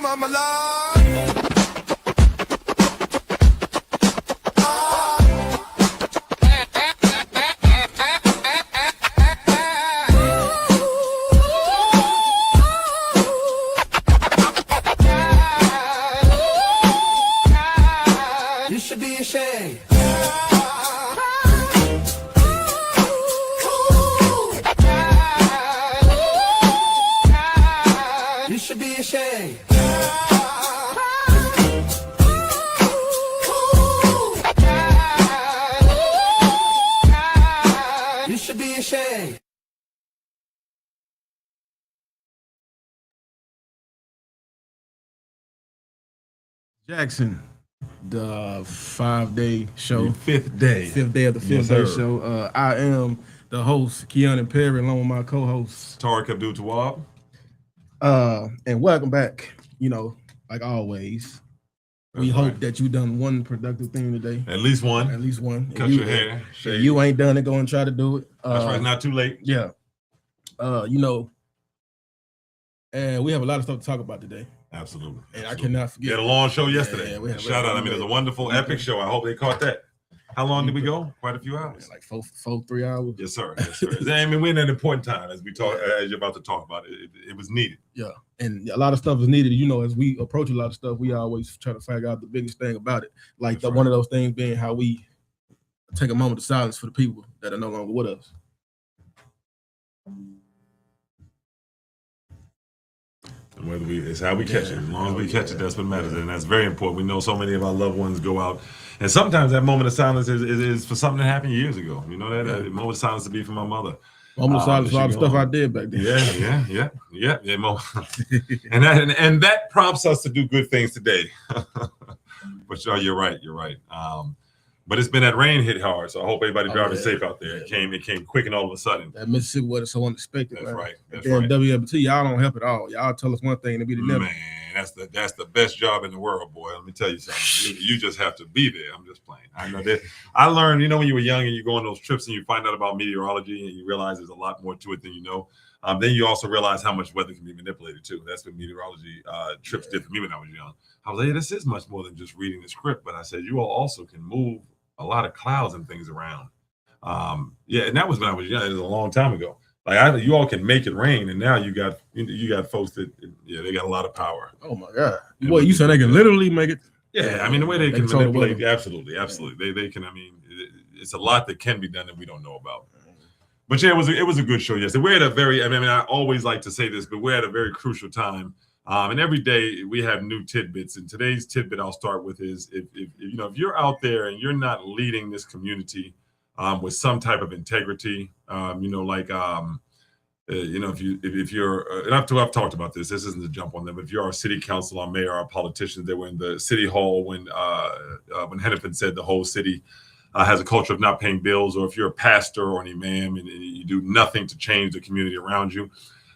my mama love. You should be ashamed. You should be ashamed. You should be ashamed. Jackson, the 5-day show. Fifth day. Fifth day of the Yes, fifth day sir. show. I am the host, Keanu Perry, along with my co-host. Tariq Abdul-Tawwab. And welcome back. You know, like always, we That's hope right. that you done one productive thing today. At least one. At least one. Cut And you, your hair. If Shave. you ain't done it, go and try to do it. That's right. It's not too late. Yeah. You know, and we have a lot of stuff to talk about today. Absolutely. And I Absolutely. cannot We forget. had a long show yesterday. Yeah, we had- Shout out. I mean, it was a wonderful, epic show. I hope they caught that. How long did we go? Quite a few hours. Like 3 hours. Yes, sir. Yes, sir. I mean, we're in an important time as we talk, as you're about to talk about it. It was needed. Yeah, and a lot of stuff is needed. You know, as we approach a lot of stuff, we always try to figure out the biggest thing about it. Like That's one of those things being how we take a moment of silence for the people that are no longer with us. And whether it's how we catch it. As long as we catch it, that's what matters. And that's very important. We know so many of our loved ones go out. And sometimes that moment of silence is for something that happened years ago. You know that? That moment of silence to be for my mother. Moment of silence for all the she stuff I gone. did back then. Yeah. and that prompts us to do good things today. But you're right. But it's been that rain hit hard, so I hope everybody driving safe out there. It came quick and all of a sudden. That Mississippi weather so unexpected. That's man. right. That's And right. WWT, y'all don't help at all. Y'all tell us one thing and it be the next. Man, that's the best job in the world, boy. Let me tell you something. You just have to be there. I'm just playing. I know that. I learned, when you were young and you go on those trips and you find out about meteorology and you realize there's a lot more to it than you know. Then you also realize how much weather can be manipulated too. That's what meteorology trips did for me when I was young. I was like, hey, this is much more than just reading the script. But I said, you all also can move a lot of clouds and things around. And that was when I was young. It was a long time ago. Like you all can make it rain, and now you got folks that they got a lot of power. Oh my God! Boy, you said they can literally make it. Yeah, I mean the way they can control the manipulate, weather. absolutely. They can. I mean, it's a lot that can be done that we don't know about. But yeah, it was a good show yesterday. We're at a very. I always like to say this, but we're at a very crucial time. And every day we have new tidbits. And today's tidbit I'll start with is if you're out there and you're not leading this community with some type of integrity, if you're and I've talked about this. This isn't to jump on them. If you're our city council, our mayor, our politicians, they were in the city hall when Hennepin said the whole city has a culture of not paying bills, or if you're a pastor or an imam and you do nothing to change the community around you.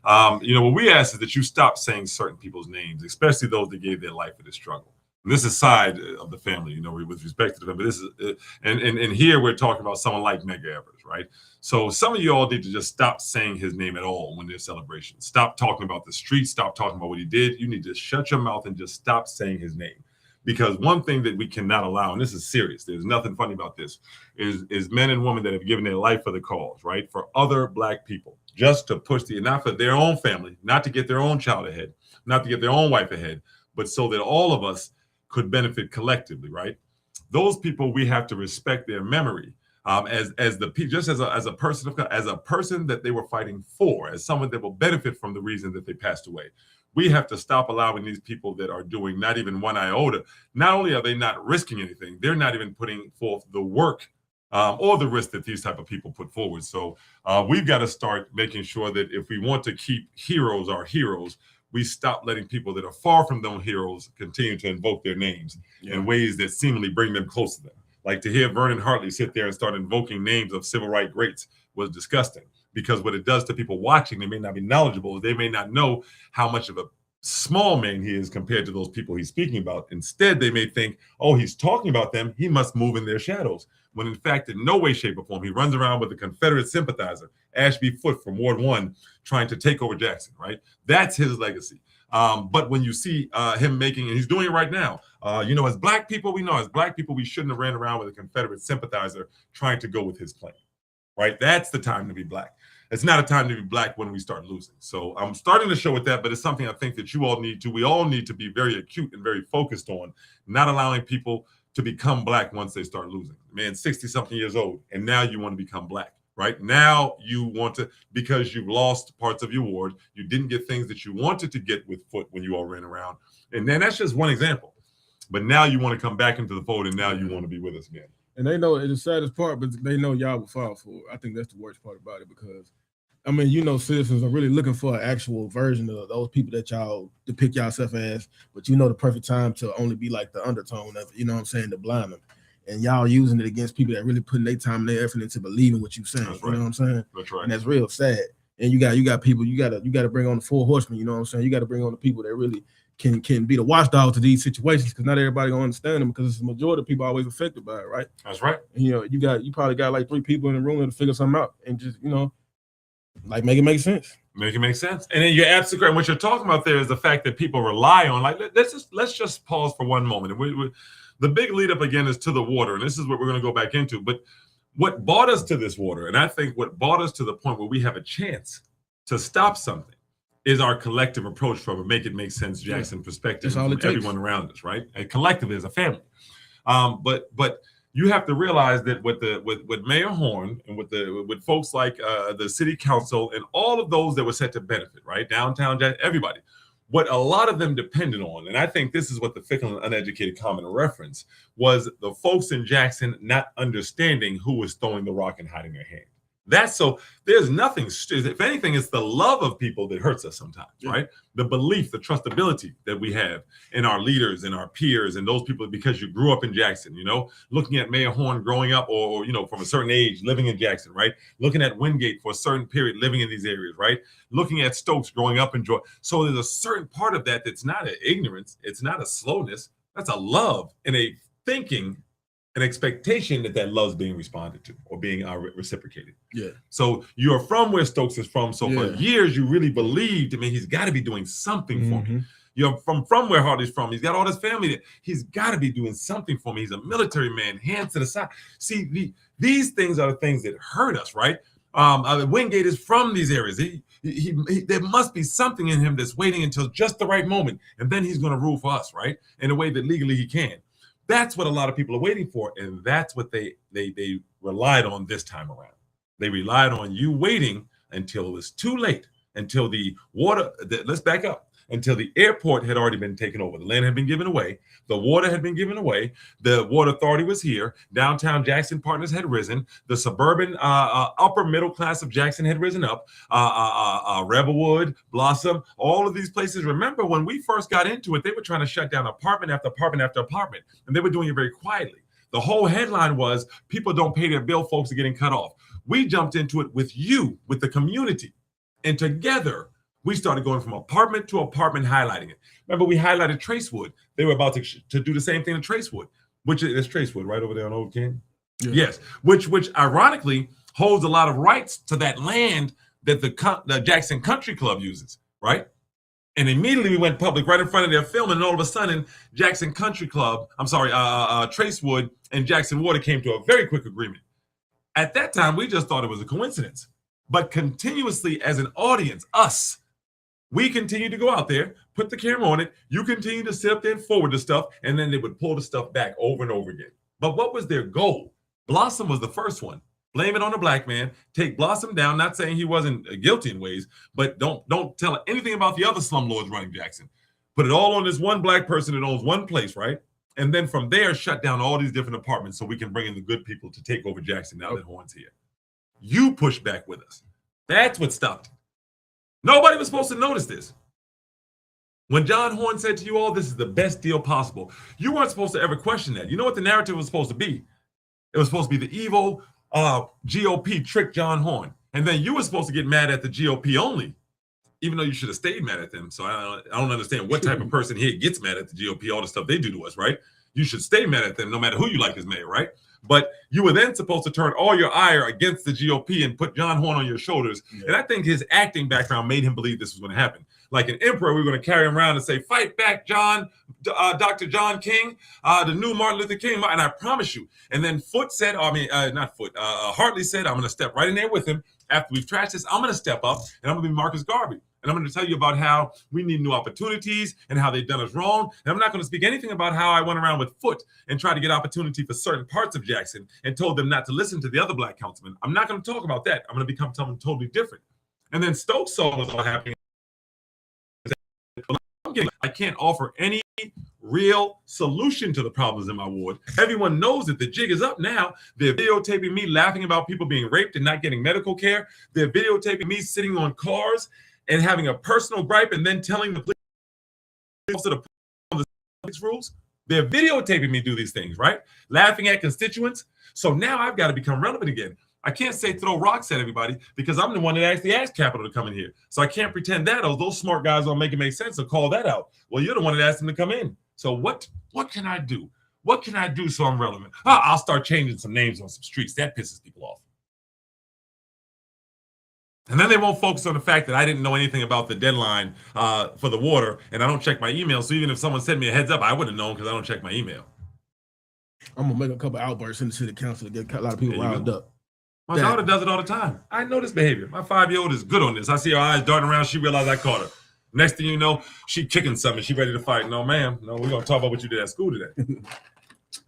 What we ask is that you stop saying certain people's names, especially those that gave their life for this struggle. And this is side of the family, with respect to them. But this is, and here we're talking about someone like Medgar Evers, right? So some of you all need to just stop saying his name at all when there's celebrations. Stop talking about the streets. Stop talking about what he did. You need to shut your mouth and just stop saying his name. Because one thing that we cannot allow, and this is serious, there's nothing funny about this, is men and women that have given their life for the cause, right? For other Black people, just to push not for their own family, not to get their own child ahead, not to get their own wife ahead, but so that all of us could benefit collectively, right? Those people, we have to respect their memory as a person that they were fighting for, as someone that will benefit from the reason that they passed away. We have to stop allowing these people that are doing not even one iota. Not only are they not risking anything, they're not even putting forth the work or the risk that these type of people put forward. So we've got to start making sure that if we want to keep heroes our heroes, we stop letting people that are far from those heroes continue to invoke their names in ways that seemingly bring them close to them. Like to hear Vernon Hartley sit there and start invoking names of civil rights greats was disgusting. Because what it does to people watching, they may not be knowledgeable. They may not know how much of a small man he is compared to those people he's speaking about. Instead, they may think, oh, he's talking about them. He must move in their shadows. When in fact, in no way, shape, or form, he runs around with a Confederate sympathizer, Ashby Foote from Ward 1, trying to take over Jackson, right? That's his legacy. But when you see him making, and he's doing it right now, as black people, we shouldn't have ran around with a Confederate sympathizer trying to go with his plan, right? That's the time to be black. It's not a time to be black when we start losing. So I'm starting to show with that, but it's something I think that we all need to be very acute and very focused on, not allowing people to become black once they start losing. Man, 60-something years old, and now you want to become black, right? Now you want to, because you've lost parts of your ward, you didn't get things that you wanted to get with Foot when you all ran around. And then that's just one example. But now you want to come back into the fold, and now you want to be with us again. And they know it's the saddest part, but they know y'all will fall for it. I think that's the worst part about it because, I mean, citizens are really looking for an actual version of those people that y'all depict yourself as, but the perfect time to only be like the undertone of it, you know what I'm saying, to blind them. And y'all using it against people that really putting their time and their effort into believing what you're saying. That's right. You know what I'm saying? That's right. And that's real sad. And you got people, you gotta bring on the 4 horsemen, you know what I'm saying? You gotta bring on the people that really can be the watchdogs to these situations, because not everybody gonna understand them, because it's the majority of people always affected by it, right? That's right. And, you probably got like 3 people in the room to figure something out and just, like make it make sense. Make it make sense. And then you're absolutely correct. What you're talking about there is the fact that people rely on, like, let's just pause for one moment. And the big lead up again is to the water. And this is what we're going to go back into. But what brought us to this water, and I think what brought us to the point where we have a chance to stop something, is our collective approach from a make it make sense Jackson perspective from everyone around us, right? And collectively as a family. But you have to realize that with Mayor Horn and with folks like the city council and all of those that were set to benefit, right? Downtown, everybody, what a lot of them depended on, and I think this is what the fickle and uneducated comment reference was, the folks in Jackson not understanding who was throwing the rock and hiding their hand. That's so there's nothing, if anything, it's the love of people that hurts us sometimes, right? The belief, the trustability that we have in our leaders and our peers and those people, because you grew up in Jackson, looking at Mayor Horn growing up or from a certain age living in Jackson, right? Looking at Wingate for a certain period living in these areas, right? Looking at Stokes growing up in Georgia. So there's a certain part of that's not an ignorance. It's not a slowness. That's a love and a thinking, an expectation that love's being responded to or being reciprocated. Yeah. So you're from where Stokes is from. So for years, you really believed, he's got to be doing something for me. You're from where Hardy's from. He's got all his family there. He's got to be doing something for me. He's a military man, hands to the side. See, these things are the things that hurt us, right? Wingate is from these areas. There must be something in him that's waiting until just the right moment. And then he's going to rule for us, right? In a way that legally he can. That's what a lot of people are waiting for, and that's what they relied on this time around. They relied on you waiting until it was too late, until the water. Let's back up. Until the airport had already been taken over. The land had been given away. The water had been given away. The Water Authority was here. Downtown Jackson Partners had risen. The suburban upper middle class of Jackson had risen up. Rebelwood, Blossom, all of these places. Remember when we first got into it, they were trying to shut down apartment after apartment after apartment. And they were doing it very quietly. The whole headline was, people don't pay their bill, folks are getting cut off. We jumped into it with you, with the community. And together, we started going from apartment to apartment, highlighting it. Remember, we highlighted Tracewood. They were about to do the same thing to Tracewood, which is Tracewood right over there on Old King. Yeah. Yes, which ironically holds a lot of rights to that land that the Jackson Country Club uses, right? And immediately we went public right in front of their film, and all of a sudden, Jackson Country Club, Tracewood and Jackson Water came to a very quick agreement. At that time, we just thought it was a coincidence. But continuously as an audience, we continue to go out there, put the camera on it. You continue to sit up there and forward the stuff, and then they would pull the stuff back over and over again. But what was their goal? Blossom was the first one. Blame it on the black man. Take Blossom down. Not saying he wasn't guilty in ways, but don't tell anything about the other slumlords running Jackson. Put it all on this one black person that owns one place, right? And then from there, shut down all these different apartments so we can bring in the good people to take over Jackson now that Horn's here. You push back with us. That's what stopped it. Nobody was supposed to notice this. When John Horn said to you all, this is the best deal possible, you weren't supposed to ever question that. You know what the narrative was supposed to be? It was supposed to be the evil GOP tricked John Horn. And then you were supposed to get mad at the GOP only, even though you should have stayed mad at them. So I don't understand what type of person here gets mad at the GOP, all the stuff they do to us, right? You should stay mad at them no matter who you like as mayor, right? But you were then supposed to turn all your ire against the GOP and put John Horn on your shoulders. Yeah. And I think his acting background made him believe this was going to happen. like an emperor. We were going to carry him around and say, "Fight back, John, Dr. John King, the new Martin Luther King." And I promise you. And then Hartley said, "I'm going to step right in there with him. After we've trashed this, I'm going to step up and I'm going to be Marcus Garvey. And I'm going to tell you about how we need new opportunities and how they've done us wrong. And I'm not going to speak anything about how I went around with Foote and tried to get opportunity for certain parts of Jackson and told them not to listen to the other black councilmen. I'm not going to talk about that. I'm going to become something totally different." And then Stokes saw what's all happening. I can't offer any real solution to the problems in my ward. Everyone knows that the jig is up now. They're videotaping me laughing about people being raped and not getting medical care. They're videotaping me sitting on cars and having a personal gripe and then telling the police to the rules. They're videotaping me do these things, right? Laughing at constituents. So now I've got to become relevant again. I can't say throw rocks at everybody because I'm the one that actually asked Capitol to come in here. So I can't pretend that, oh, those smart guys don't make it make sense, so call that out. Well, you're the one that asked them to come in. So what can I do? What can I do so I'm relevant? I'll start changing some names on some streets. That pisses people off. And then they won't focus on the fact that I didn't know anything about the deadline for the water, and I don't check my email. So even if someone sent me a heads up, I wouldn't have known because I don't check my email. I'm gonna make a couple outbursts in the city council to get a lot of people riled up. My daughter does it all the time. I know this behavior. My 5-year-old is good on this. I see her eyes darting around. She realized I caught her. Next thing you know, she kicking something. She ready to fight. No, ma'am. No, we're going to talk about what you did at school today.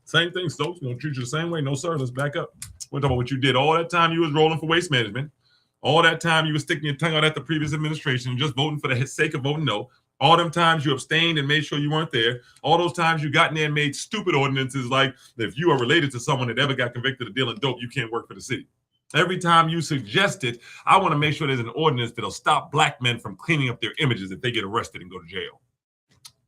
Same thing, Stokes. We're going to treat you the same way. No, sir. Let's back up. We're talking about what you did all that time you was rolling for waste management. All that time you was sticking your tongue out at the previous administration and just voting for the sake of voting no. All them times you abstained and made sure you weren't there. All those times you got in there and made stupid ordinances like if you are related to someone that ever got convicted of dealing dope, you can't work for the city. Every time you suggested, I want to make sure there's an ordinance that'll stop black men from cleaning up their images if they get arrested and go to jail.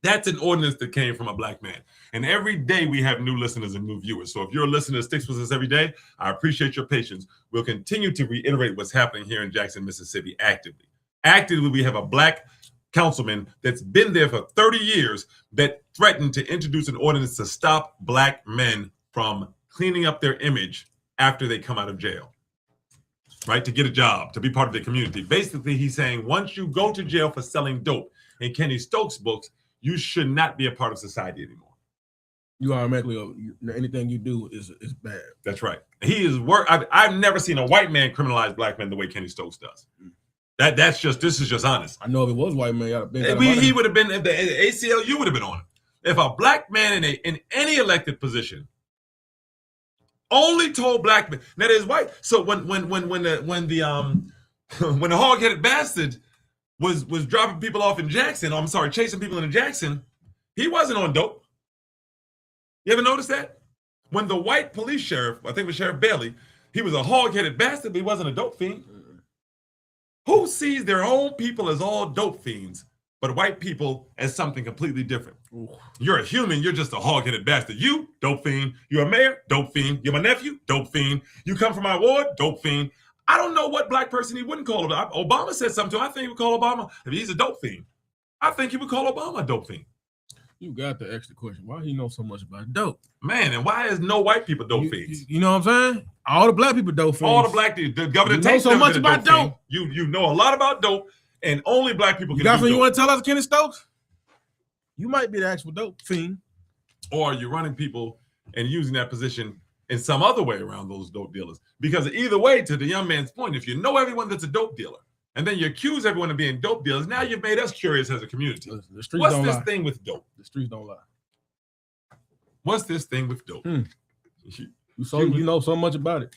That's an ordinance that came from a black man. And every day we have new listeners and new viewers. So if you're a listener that sticks with us every day, I appreciate your patience. We'll continue to reiterate what's happening here in Jackson, Mississippi actively. Actively, we have a black councilman that's been there for 30 years that threatened to introduce an ordinance to stop black men from cleaning up their image after they come out of jail. Right, to get a job, to be part of the community. Basically, he's saying once you go to jail for selling dope in Kenny Stokes' books, you should not be a part of society anymore. You automatically, anything you do is bad. That's right. He is I've never seen a white man criminalize black men the way Kenny Stokes does. This is just honest. I know if it was white man, he would have been, if the ACLU would have been on it. If a black man in any elected position only told black men that is white. So when the hog-headed bastard was dropping people off in Jackson, chasing people into Jackson, he wasn't on dope. You ever notice that? When the white police sheriff, I think it was Sheriff Bailey, he was a hog-headed bastard, but he wasn't a dope fiend. Who sees their own people as all dope fiends, but white people as something completely different? Ooh. You're a human. You're just a hog-headed bastard. You, dope fiend. You're a mayor, dope fiend. You're my nephew, dope fiend. You come from my ward, dope fiend. I don't know what black person he wouldn't call him. Obama said something to him. I think he would call Obama, if he's a dope fiend, I think he would call Obama a dope fiend. You got the extra question. Why he know so much about dope? Man, and why is no white people dope fiends? You know what I'm saying? All the black people dope fiends. All the black people. The governor takes so much about dope. You know a lot about dope, and only black people can do dope. You want to tell us, Kenny Stokes? You might be the actual dope fiend. Or you're running people and using that position in some other way around those dope dealers. Because either way, to the young man's point, if you know everyone that's a dope dealer, and then you accuse everyone of being dope dealers, now you've made us curious as a community. The streets What's don't this lie. thing with dope? The streets don't lie. What's this thing with dope? You know so much about it.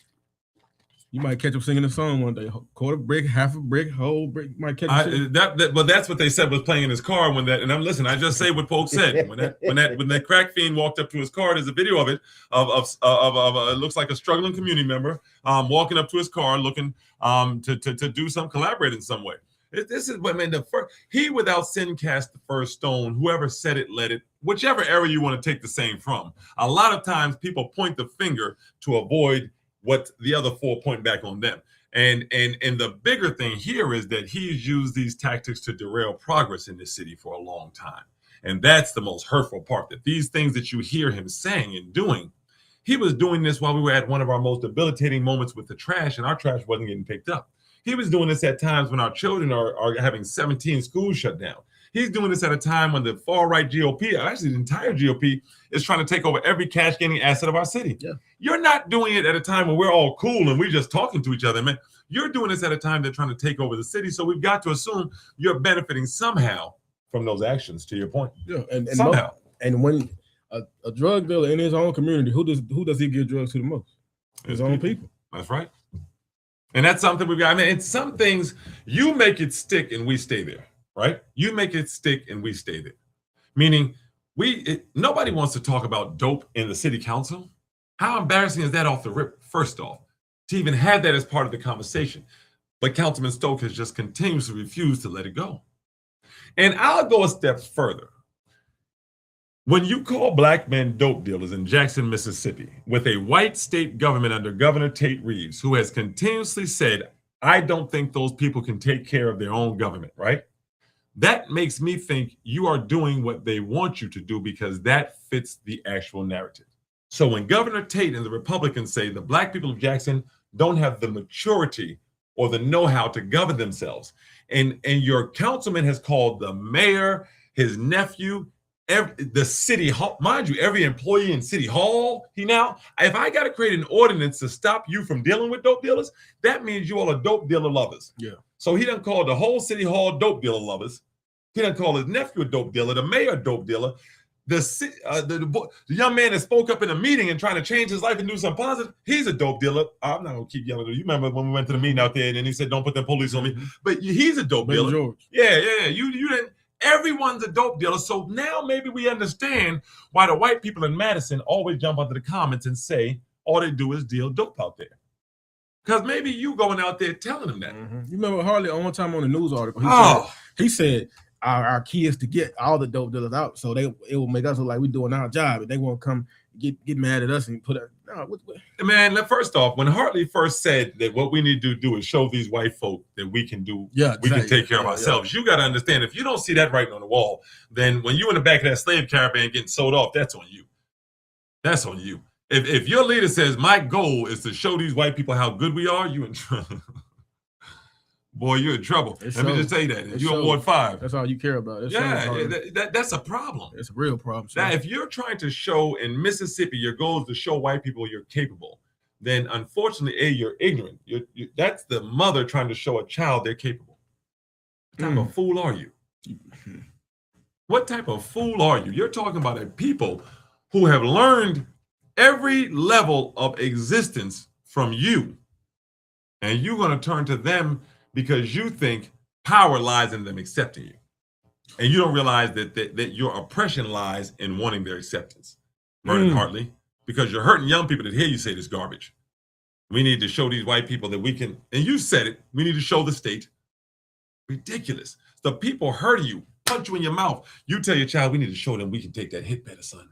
You might catch him singing a song one day. Quarter brick, half a brick, whole brick. You might catch him well, that's what they said was playing in his car when that. And I'm listening. I just say what folks said when that crack fiend walked up to his car. There's a video of it of it looks like a struggling community member walking up to his car looking to do some collaborate in some way. This is what, man, he without sin cast the first stone. Whoever said it, let it. Whichever era you want to take the same from. A lot of times people point the finger to avoid what the other four point back on them. And the bigger thing here is that he's used these tactics to derail progress in this city for a long time. And that's the most hurtful part, that these things that you hear him saying and doing, he was doing this while we were at one of our most debilitating moments with the trash, and our trash wasn't getting picked up. He was doing this at times when our children are having 17 schools shut down. He's doing this at a time when the far-right GOP, actually the entire GOP, is trying to take over every cash-gaining asset of our city. Yeah. You're not doing it at a time when we're all cool and we're just talking to each other, man. You're doing this at a time they're trying to take over the city. So we've got to assume you're benefiting somehow from those actions, to your point. Yeah, and Somehow. and when a drug dealer in his own community, who does he give drugs to the most? His own people. That's right. And that's something we've got. I mean, it's some things you make it stick and we stay there, right? You make it stick and we stay there. Meaning nobody wants to talk about dope in the city council. How embarrassing is that off the rip, first off, to even have that as part of the conversation? But Councilman Stoke has just continuously refused to let it go. And I'll go a step further. When you call black men dope dealers in Jackson, Mississippi, with a white state government under Governor Tate Reeves, who has continuously said, I don't think those people can take care of their own government, right? That makes me think you are doing what they want you to do because that fits the actual narrative. So when Governor Tate and the Republicans say the black people of Jackson don't have the maturity or the know-how to govern themselves, and your councilman has called the mayor, his nephew, the city hall, mind you, every employee in city hall, if I got to create an ordinance to stop you from dealing with dope dealers, that means you all are dope dealer lovers. Yeah. So he done called the whole city hall dope dealer lovers. He done called his nephew a dope dealer, the mayor a dope dealer. The young man that spoke up in a meeting and trying to change his life and do something positive, he's a dope dealer. I'm not gonna keep yelling at you. Remember when we went to the meeting out there and then he said, "Don't put them police on me." But he's a dope dealer. George. Yeah. You didn't. Everyone's a dope dealer. So now maybe we understand why the white people in Madison always jump onto the comments and say all they do is deal dope out there. Because maybe you going out there telling them that. You remember Harley on one time on the news article? He said our key is to get all the dope dealers out, so it will make us look like we're doing our job, and they won't come get mad at us and put it. No, man, first off, when Hartley first said that what we need to do is show these white folk that we can do, we can take care of ourselves. You got to understand, if you don't see that writing on the wall, then when you in the back of that slave caravan getting sold off, that's on you. That's on you. If your leader says my goal is to show these white people how good we are, you in trouble. Boy, you're in trouble. Let me just say that. You're on Ward 5. That's all you care about. That's a problem. It's a real problem. Now, if you're trying to show in Mississippi, your goal is to show white people you're capable, then unfortunately, you're ignorant. That's the mother trying to show a child they're capable. What type of fool are you? What type of fool are you? You're talking about a people who have learned every level of existence from you, and you're going to turn to them because you think power lies in them accepting you. And you don't realize that your oppression lies in wanting their acceptance. Vernon Hartley, because you're hurting young people that hear you say this garbage. We need to show these white people that we can, and you said it, we need to show the state. Ridiculous. The people hurt you, punch you in your mouth. You tell your child, we need to show them we can take that hit better, son.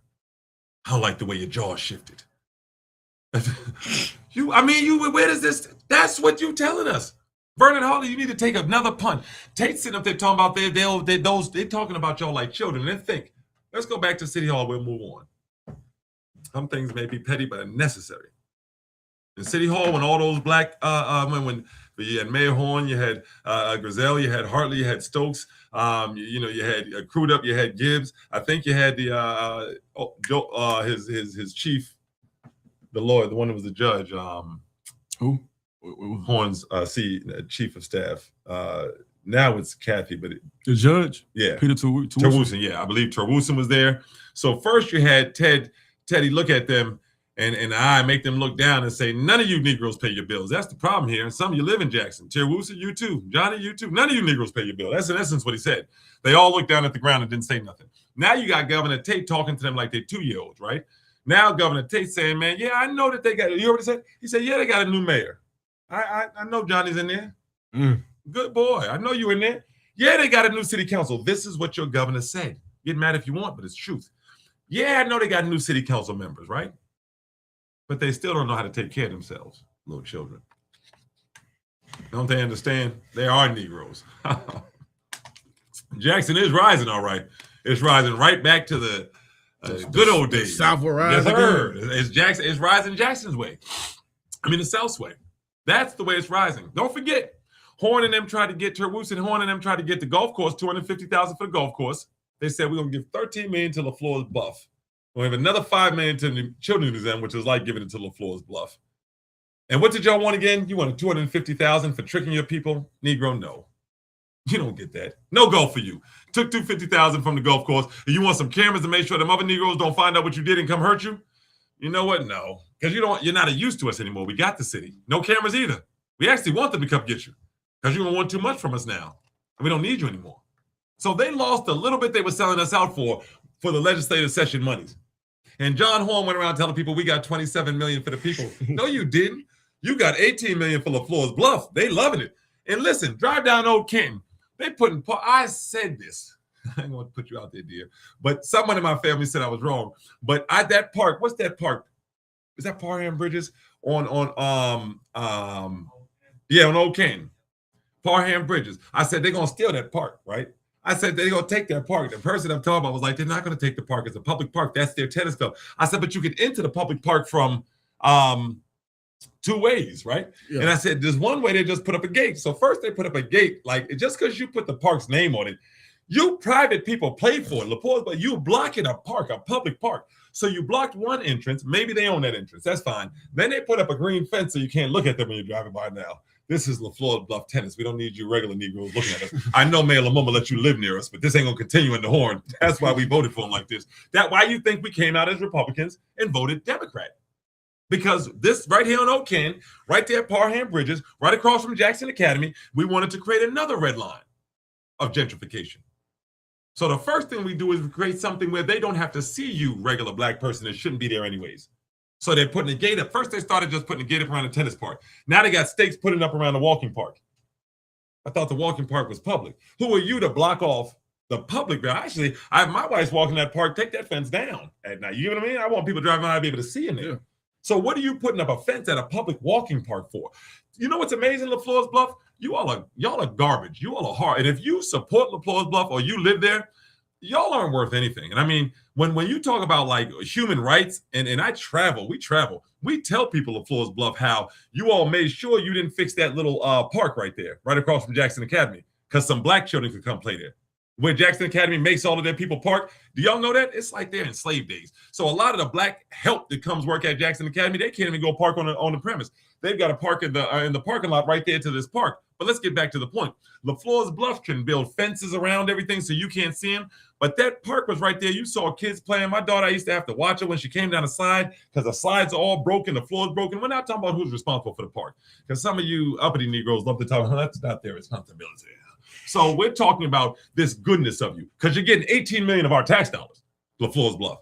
I don't like the way your jaw shifted. Where does this, that's what you telling us. Vernon Hartley, you need to take another punch. Tate's sitting up there talking about they're talking about y'all like children. And think, let's go back to City Hall. We'll move on. Some things may be petty, but necessary. In City Hall, when all those black, when you had Mayor Horn, you had Grizel, you had Hartley, you had Stokes, you had Crudup, you had Gibbs. I think you had the his chief, the lawyer, the one who was the judge. Who? Horn's chief of staff. Now it's Kathy, but the judge, Peter Terwoosten. Yeah, I believe Terwoosten was there. So first you had Teddy look at them and I make them look down and say, none of you Negroes pay your bills. That's the problem here. And some of you live in Jackson. Terwoosten, you too. Johnny, you too. None of you Negroes pay your bill. That's in essence what he said. They all looked down at the ground and didn't say nothing. Now you got Governor Tate talking to them like they're 2-year-olds, right? Now Governor Tate saying, man, yeah, I know that they got, you already said? He said, yeah, they got a new mayor. I know Johnny's in there. Good boy. I know you in there. Yeah, they got a new city council. This is what your governor said. Get mad if you want, but it's truth. Yeah, I know they got new city council members, right? But they still don't know how to take care of themselves, little children. Don't they understand? They are Negroes. Jackson is rising, all right. It's rising right back to the good old days. South will rise again. It's rising Jackson's way. I mean, the South's way. That's the way it's rising. Don't forget, Horn and them tried to get Terwoost and Horn and them tried to get the golf course, $250,000 for the golf course. They said we're gonna give $13 million to LaFleur's Bluff. We'll have another $5 million to the Children's Museum, which is like giving it to LaFleur's Bluff. And what did y'all want again? You wanted $250,000 for tricking your people? Negro, no. You don't get that. No go for you. Took $250,000 from the golf course. You want some cameras to make sure them other Negroes don't find out what you did and come hurt you? You know what? No. Because you're not used to us anymore. We got the city. No cameras either. We actually want them to come get you. Because you're going to want too much from us now. And we don't need you anymore. So they lost a little bit they were selling us out for the legislative session monies. And John Horn went around telling people we got $27 million for the people. No, you didn't. You got $18 million for LaFleur's Bluff. They loving it. And listen, drive down Old Canton. They putting, I said this. I ain't going to put you out there, dear. But someone in my family said I was wrong. But that park, what's that park? Is that Parham Bridges? On Old Canton. Parham Bridges. I said they're going to steal that park, right? I said they're going to take that park. The person I'm talking about was like, they're not going to take the park. It's a public park. That's their tennis club. I said, but you can enter the public park from two ways, right? Yeah. And I said, there's one way they just put up a gate. So first they put up a gate, like just because you put the park's name on it, you private people paid for it, LaFleur's, but you blocking a park, a public park. So you blocked one entrance. Maybe they own that entrance. That's fine. Then they put up a green fence so you can't look at them when you're driving by now. This is LaFleur's Bluff Tennis. We don't need you regular Negroes looking at us. I know Mayor Lumumba let you live near us, but this ain't gonna continue in the Horn. That's why we voted for him like this. That's why you think we came out as Republicans and voted Democrat. Because this right here on Oak Canton, right there at Parham Bridges, right across from Jackson Academy, we wanted to create another red line of gentrification. So the first thing we do is create something where they don't have to see you, regular black person that shouldn't be there anyways. So they're putting a gate up. First, they started just putting a gate up around the tennis park. Now they got stakes putting up around the walking park. I thought the walking park was public. Who are you to block off the public? Actually, my wife's walking that park. Take that fence down at night. You know what I mean? I want people driving by to be able to see in there. Yeah. So what are you putting up a fence at a public walking park for? You know what's amazing, LaFleur's Bluff? Y'all are garbage. You all are hard. And if you support LaFleur's Bluff or you live there, y'all aren't worth anything. And I mean, when you talk about like human rights, and we travel, we tell people LaFleur's Bluff how you all made sure you didn't fix that little park right there, right across from Jackson Academy, because some black children could come play there. Where Jackson Academy makes all of their people park. Do y'all know that? It's like they're in slave days. So a lot of the black help that comes work at Jackson Academy, they can't even go park on the premise. They've got to park in the parking lot right there to this park. But let's get back to the point. LaFleur's Bluff can build fences around everything so you can't see them. But that park was right there. You saw kids playing. My daughter, I used to have to watch her when she came down the slide because the slides are all broken. The floor is broken. We're not talking about who's responsible for the park. Because some of you uppity Negroes love to talk about that's not their responsibility. So we're talking about this goodness of you because you're getting $18 million of our tax dollars, LaFleur's Bluff.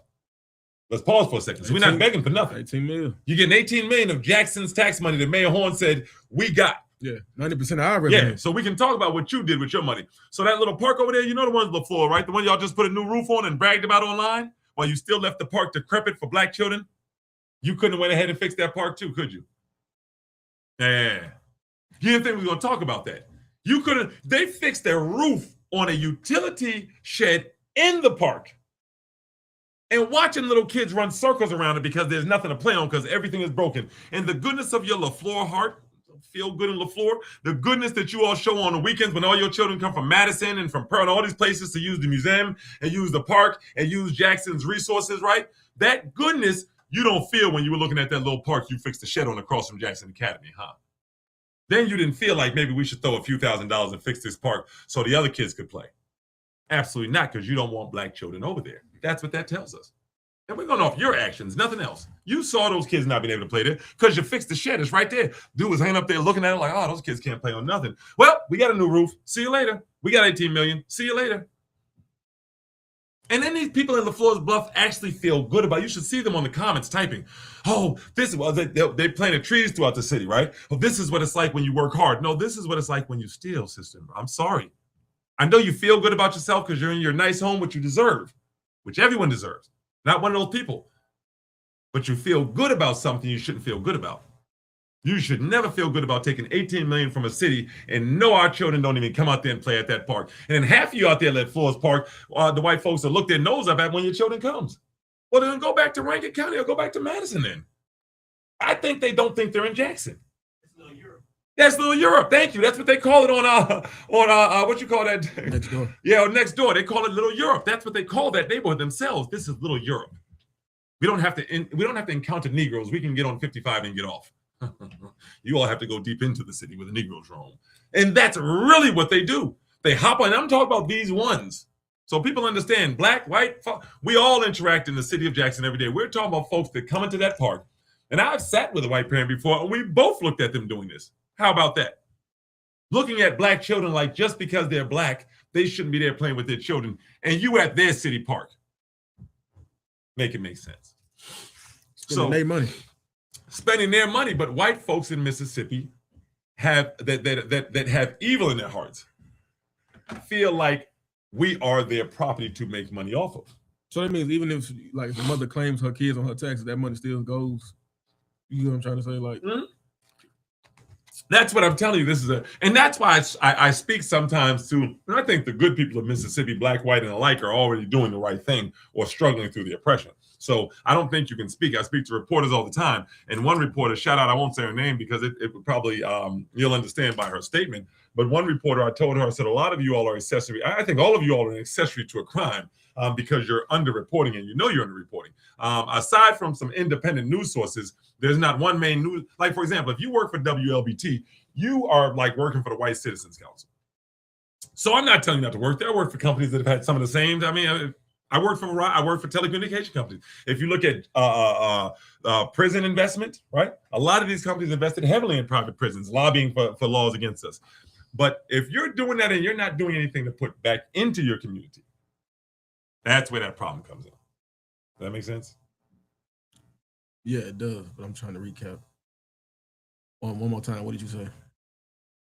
Let's pause for a second. So we're not begging for nothing. 18 million. You're getting 18 million of Jackson's tax money that Mayor Horn said we got. Yeah, 90% of our revenue. Yeah, so we can talk about what you did with your money. So that little park over there, you know the one's LaFleur, right? The one y'all just put a new roof on and bragged about online while you still left the park decrepit for black children? You couldn't have went ahead and fixed that park too, could you? Yeah. You didn't think we were going to talk about that. You couldn't. They fixed their roof on a utility shed in the park. And watching little kids run circles around it because there's nothing to play on because everything is broken. And the goodness of your LaFleur heart, feel good in LaFleur, the goodness that you all show on the weekends when all your children come from Madison and from Pearl and all these places to use the museum and use the park and use Jackson's resources, right? That goodness you don't feel when you were looking at that little park you fixed the shed on across from Jackson Academy, huh? Then you didn't feel like maybe we should throw a few $1,000s and fix this park so the other kids could play. Absolutely not, because you don't want black children over there. That's what that tells us. And we're going off your actions, nothing else. You saw those kids not being able to play there because you fixed the shed. It's right there. Dude was hanging up there looking at it like, oh, those kids can't play on nothing. Well, we got a new roof. See you later. We got 18 million. See you later. And then these people in LaFleur's Bluff actually feel good about it. You should see them on the comments typing, oh, this is what they planted trees throughout the city, right? Oh, this is what it's like when you work hard. No, this is what it's like when you steal, sister. I'm sorry. I know you feel good about yourself because you're in your nice home, which you deserve, which everyone deserves. Not one of those people. But you feel good about something you shouldn't feel good about. You should never feel good about taking 18 million from a city and know our children don't even come out there and play at that park. And then half of you out there at LaFleur's Park, the white folks that look their nose up at when your children comes. Well, then go back to Rankin County or go back to Madison then. I think they don't think they're in Jackson. That's Little Europe. Thank you. That's what they call it on what you call that? Next door. Yeah, next door. They call it Little Europe. That's what they call that neighborhood themselves. This is Little Europe. We don't have to encounter Negroes. We can get on 55 and get off. You all have to go deep into the city where the Negroes roam. And that's really what they do. They hop on. I'm talking about these ones. So people understand, black, white, we all interact in the city of Jackson every day. We're talking about folks that come into that park. And I've sat with a white parent before, and we both looked at them doing this. How about that? Looking at black children like just because they're black, they shouldn't be there playing with their children. And you at their city park. Make it make sense. Spending their money. Spending their money, but white folks in Mississippi have that have evil in their hearts feel like we are their property to make money off of. So that means even if like the mother claims her kids on her taxes, that money still goes. You know what I'm trying to say? Like, that's what I'm telling you. And that's why I speak sometimes to, and I think the good people of Mississippi, black, white, and alike, are already doing the right thing or struggling through the oppression. So I don't think you can speak. I speak to reporters all the time. And one reporter, shout out, I won't say her name because it would probably, you'll understand by her statement. But one reporter, I told her, I said, a lot of you all are accessory. I think all of you all are an accessory to a crime because you're underreporting and you know you're underreporting. Aside from some independent news sources, there's not one main news. Like, for example, if you work for WLBT, you are like working for the White Citizens Council. So I'm not telling you not to work there. I work for companies that have had some of the same. I mean, I work for telecommunication companies. If you look at prison investment, right? A lot of these companies invested heavily in private prisons, lobbying for laws against us. But if you're doing that and you're not doing anything to put back into your community, that's where that problem comes in. Does that make sense? Yeah, it does. But I'm trying to recap. One more time. What did you say?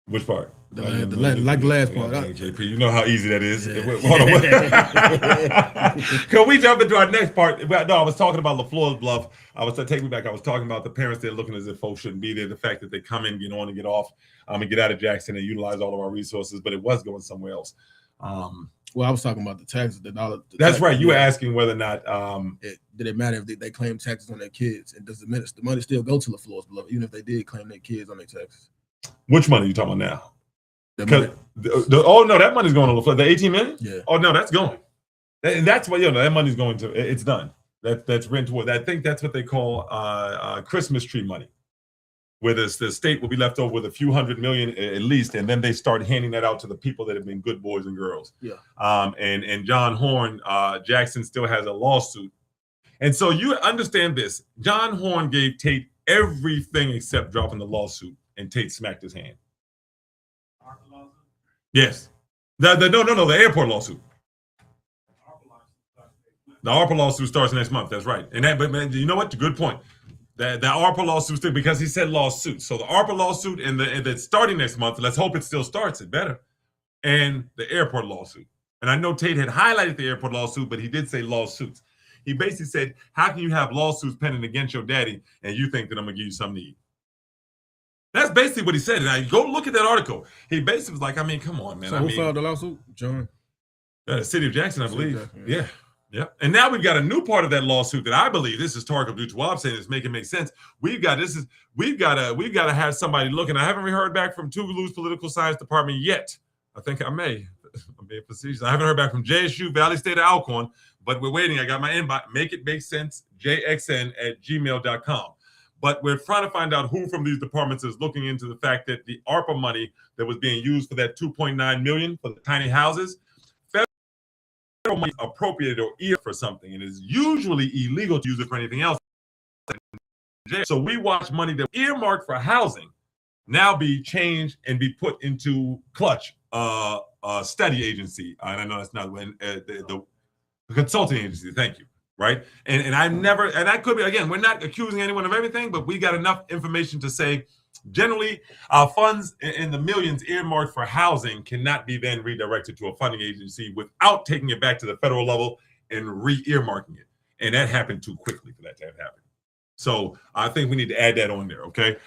Which part? The last part. JP, you know how easy that is. Yeah. Hold on. Can we jump into our next part? No, I was talking about LaFleur's bluff. Take me back. I was talking about the parents that are looking as if folks shouldn't be there. The fact that they come in, get on and get off, and get out of Jackson and utilize all of our resources, but it was going somewhere else. Well, I was talking about the taxes. That's right. You were asking whether or not did it matter if they claim taxes on their kids, and does the money still go to LaFleur's bluff, even if they did claim their kids on their taxes? Which money are you talking about now? Money. Oh no, that money's going to LaFleur. The 18 million? Yeah. Oh no, that's going. That's what that money's going to. It's done. That's written toward. I think that's what they call Christmas tree money, where the state will be left over with a few $100 million at least, and then they start handing that out to the people that have been good boys and girls. Yeah. And John Horn, Jackson still has a lawsuit, and so you understand this. John Horn gave Tate everything except dropping the lawsuit, and Tate smacked his hand. Yes. The airport lawsuit. The ARPA lawsuit starts next month. That's right. And but man, you know what? Good point. The ARPA lawsuit still, because he said lawsuit. So the ARPA lawsuit and that's starting next month. Let's hope it still starts. It better. And the airport lawsuit. And I know Tate had highlighted the airport lawsuit, but he did say lawsuits. He basically said, "How can you have lawsuits pending against your daddy and you think that I'm gonna give you something to eat?" That's basically what he said. And I go look at that article. He basically was like, I mean, come on, man. So who filed the lawsuit? John. The city of Jackson, I believe. Jackson, yeah. Yeah. And now we've got a new part of that lawsuit that I believe, this is Tarek Abdul-Tawwab, I'm saying this make it make sense. We've got to have somebody looking. I haven't heard back from Tougaloo's political science department yet. I think I may. I'm being facetious. I haven't heard back from JSU, Valley State, or Alcorn, but we're waiting. I got my inbox. Make it make sense. jxn@gmail.com. But we're trying to find out who from these departments is looking into the fact that the ARPA money that was being used for that $2.9 million for the tiny houses, federal money appropriated or earmarked for something, and it's usually illegal to use it for anything else. So we watch money that was earmarked for housing now be changed and be put into Clutch, study agency. And I know that's not when the consulting agency. Thank you. Right. And I never, and that could be, again, we're not accusing anyone of everything, but we got enough information to say generally funds in the millions earmarked for housing cannot be then redirected to a funding agency without taking it back to the federal level and re-earmarking it. And that happened too quickly for that to have happened. So I think we need to add that on there. OK,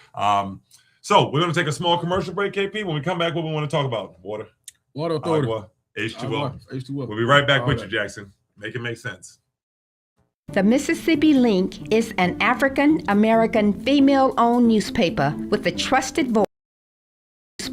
so we're going to take a small commercial break, KP. When we come back, what we want to talk about? Water Authority. H2O. We'll be right back with you, Jackson. Make it make sense. The Mississippi Link is an African American female-owned newspaper with a trusted voice.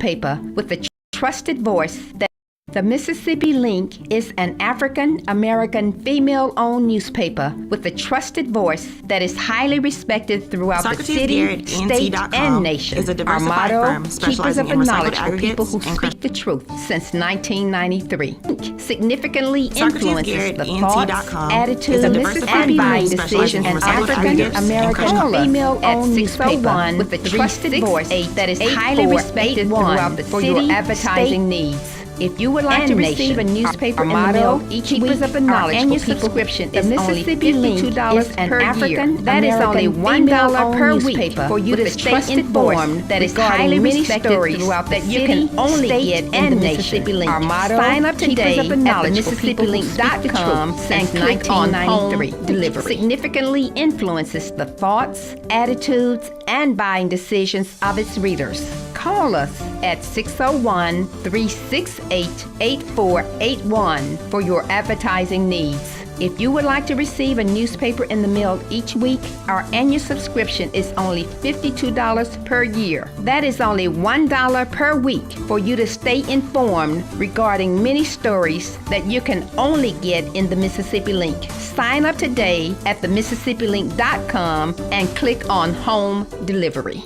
newspaper with a trusted voice that the Mississippi Link is an African-American female-owned newspaper with a trusted voice that is highly respected throughout the city, state, and nation. Is a Our diversified motto, firm keepers specializing of the in recycled knowledge for people who aggregates and speak the truth since 1993. Significantly Socrates influences Garrett, the ENT.com thoughts, attitudes, is a and diversified buying firm specializing decisions in and recycled aggregates and African-American crush female-owned concrete. newspaper with a trusted voice that is highly respected throughout the city, your advertising needs. If you would like to receive a newspaper in the mail each week, of the knowledge annual subscription is only $52 per year. That is only $1 per week for you to stay informed that is highly respected throughout that you can only get in the Mississippi Link. Our motto, sign up today at MississippiLink.com and click on Home Delivery. Significantly influences the thoughts, attitudes, and buying decisions of its readers. Call us at 601-368-8481 for your advertising needs. If you would like to receive a newspaper in the mail each week, our annual subscription is only $52 per year. That is only $1 per week for you to stay informed regarding many stories that you can only get in the Mississippi Link. Sign up today at themississippiLink.com and click on Home Delivery.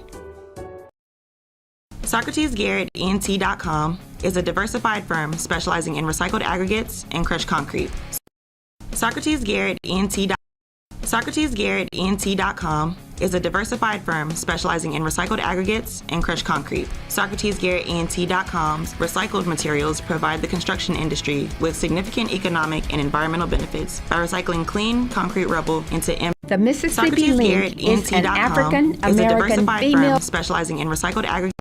Socrates Garrett, ENT.com is a diversified firm specializing in recycled aggregates and crushed concrete. Socrates Garrett, ENT.com is a diversified firm specializing in recycled aggregates and crushed concrete. Socrates Garrett, ENT.com's recycled materials provide the construction industry with significant economic and environmental benefits by recycling clean concrete rubble into The Mississippi Link is an African-American female specializing in recycled aggregates.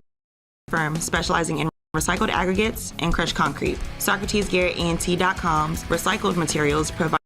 Firm specializing in recycled aggregates and crushed concrete. Socrates Garrett, ENT.com's recycled materials provide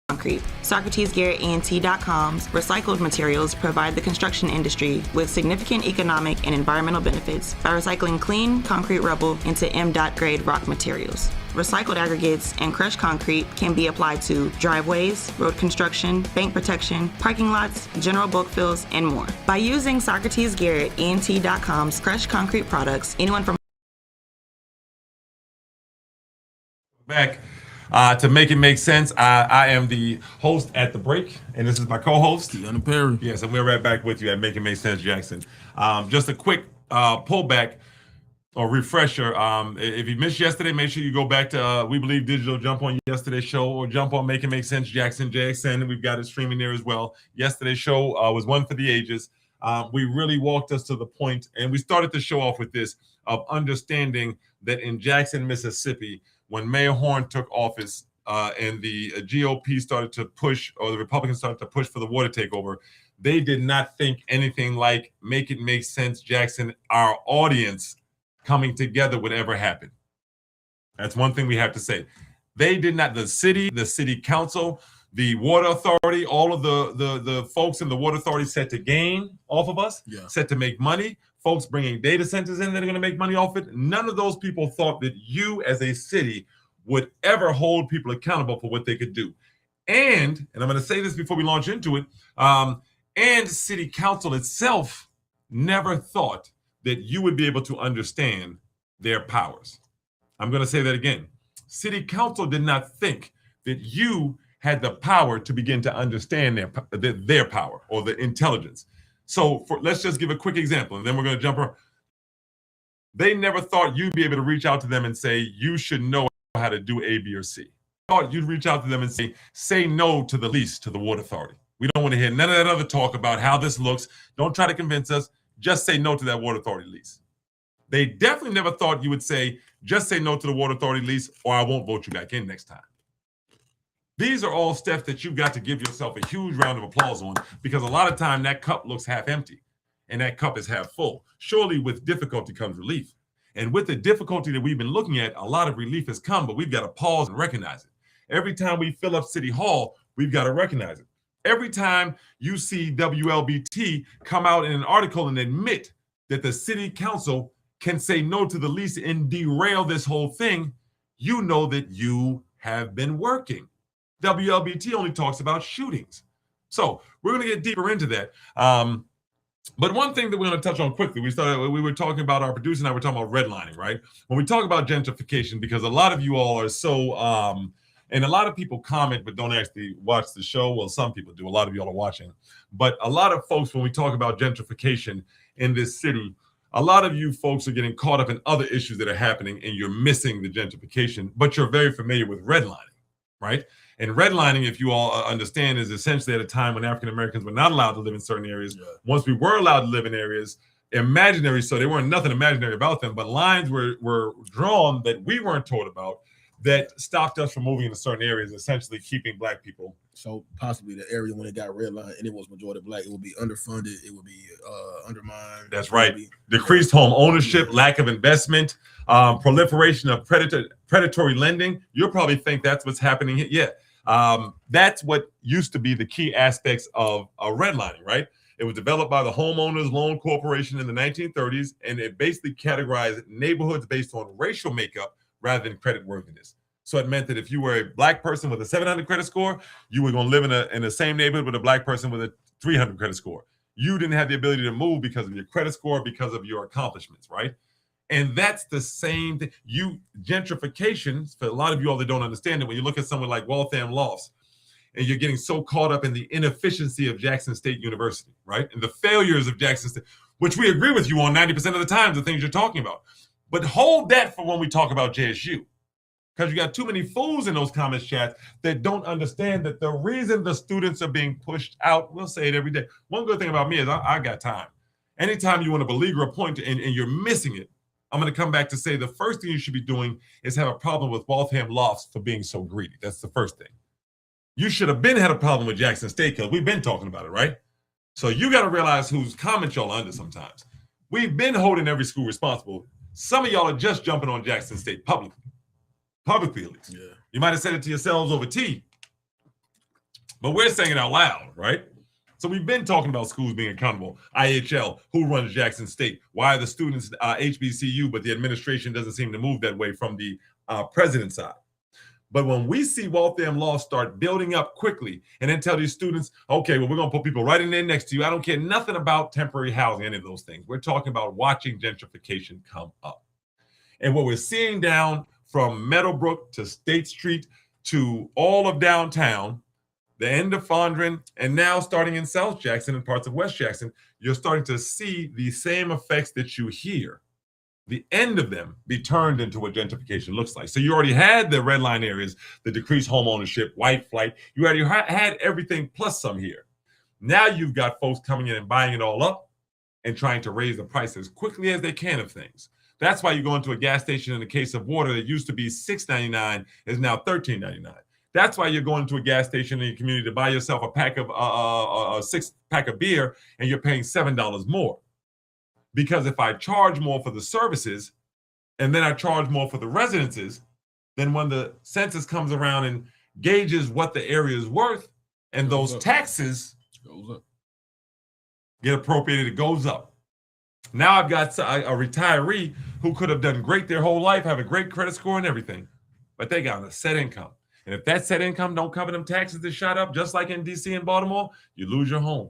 concrete. Socrates Garrett, ENT.com's recycled materials provide the construction industry with significant economic and environmental benefits by recycling clean concrete rubble into M.Dot grade rock materials. Recycled aggregates and crushed concrete can be applied to driveways, road construction, bank protection, parking lots, general bulk fills, and more. By using Socrates Garrett, ENT.com's crushed concrete products, anyone from Back to Make It Make Sense. I am the host at The Break, and this is my co-host, Deanna Perry. Yes, and we're right back with you at Make It Make Sense, Jackson. Just a quick pullback or refresher. If you missed yesterday, make sure you go back to We Believe Digital, jump on yesterday's show, or jump on Make It Make Sense, Jackson, JXN. We've got it streaming there as well. Yesterday's show was one for the ages. We really walked us to the point, and we started the show off with this, of understanding that in Jackson, Mississippi, when Mayor Horn took office and the GOP started to push, or the Republicans started to push for the water takeover, they did not think anything like Make It Make Sense, Jackson, our audience coming together would ever happen. That's one thing we have to say. They did not, the city council, the water authority, all of the folks in the water authority set to gain off of us, set to make money. Folks bringing data centers in that are going to make money off it. None of those people thought that you as a city would ever hold people accountable for what they could do. And I'm going to say this before we launch into it, and city council itself never thought that you would be able to understand their powers. I'm going to say that again. City council did not think that you had the power to begin to understand their power or the intelligence. So let's just give a quick example, and then we're going to jump around. They never thought you'd be able to reach out to them and say, you should know how to do A, B, or C. Thought you'd reach out to them and say no to the lease to the water authority. We don't want to hear none of that other talk about how this looks. Don't try to convince us. Just say no to that water authority lease. They definitely never thought you would say, just say no to the water authority lease, or I won't vote you back in next time. These are all steps that you've got to give yourself a huge round of applause on, because a lot of time that cup looks half empty and that cup is half full. Surely with difficulty comes relief. And with the difficulty that we've been looking at, a lot of relief has come, but we've got to pause and recognize it. Every time we fill up City Hall, we've got to recognize it. Every time you see WLBT come out in an article and admit that the city council can say no to the lease and derail this whole thing, you know that you have been working. WLBT only talks about shootings. So we're going to get deeper into that. But one thing that we're going to touch on quickly, we were talking about, our producer and I were talking about redlining, right? When we talk about gentrification, because a lot of you all are so, and a lot of people comment but don't actually watch the show. Well, some people do. A lot of you all are watching. But a lot of folks, when we talk about gentrification in this city, a lot of you folks are getting caught up in other issues that are happening and you're missing the gentrification, but you're very familiar with redlining, right? And redlining, if you all understand, is essentially at a time when African Americans were not allowed to live in certain areas. Yeah. Once we were allowed to live in areas, imaginary, so there weren't nothing imaginary about them, but lines were drawn that we weren't told about that stopped us from moving into certain areas, essentially keeping Black people. So possibly the area when it got redlined and it was majority Black, it would be underfunded, it would be undermined. That's right. Decreased home ownership, lack of investment, proliferation of predatory lending. You'll probably think that's what's happening here. Yeah. That's what used to be the key aspects of redlining, right? It was developed by the Homeowners Loan Corporation in the 1930s, and it basically categorized neighborhoods based on racial makeup rather than credit worthiness. So it meant that if you were a Black person with a 700 credit score, you were going to live in the same neighborhood with a Black person with a 300 credit score. You didn't have the ability to move because of your credit score, because of your accomplishments, right? And that's the same thing. Gentrification, for a lot of you all that don't understand it, when you look at someone like Waltham Lofts, and you're getting so caught up in the inefficiency of Jackson State University, right? And the failures of Jackson State, which we agree with you on 90% of the time, the things you're talking about. But hold that for when we talk about JSU. Because you got too many fools in those comments chats that don't understand that the reason the students are being pushed out, we'll say it every day. One good thing about me is I got time. Anytime you want to beleaguer a point and you're missing it, I'm going to come back to say the first thing you should be doing is have a problem with Waltham Lofts for being so greedy. That's the first thing. You should have had a problem with Jackson State because we've been talking about it, right? So you got to realize whose comments y'all are under sometimes. We've been holding every school responsible. Some of y'all are just jumping on Jackson State publicly at least. Yeah. You might have said it to yourselves over tea, but we're saying it out loud, right? So we've been talking about schools being accountable. IHL, who runs Jackson State? Why are the students HBCU, but the administration doesn't seem to move that way from the president's side? But when we see Waltham Law start building up quickly and then tell these students, okay, well, we're going to put people right in there next to you. I don't care nothing about temporary housing, any of those things. We're talking about watching gentrification come up. And what we're seeing down from Meadowbrook to State Street to all of downtown, the end of Fondren, and now starting in South Jackson and parts of West Jackson, you're starting to see the same effects that you hear, the end of them, be turned into what gentrification looks like. So you already had the red line areas, the decreased home ownership, white flight. You already had everything plus some here. Now you've got folks coming in and buying it all up and trying to raise the price as quickly as they can of things. That's why you go into a gas station in a case of water that used to be $6.99 is now $13.99. That's why you're going to a gas station in your community to buy yourself a pack of a 6-pack of beer and you're paying $7 more. Because if I charge more for the services and then I charge more for the residences, then when the census comes around and gauges what the area is worth and those taxes get appropriated, it goes up. Now I've got a retiree who could have done great their whole life, have a great credit score and everything, but they got a set income. And if that set income don't cover them taxes that shot up, just like in DC and Baltimore, you lose your home.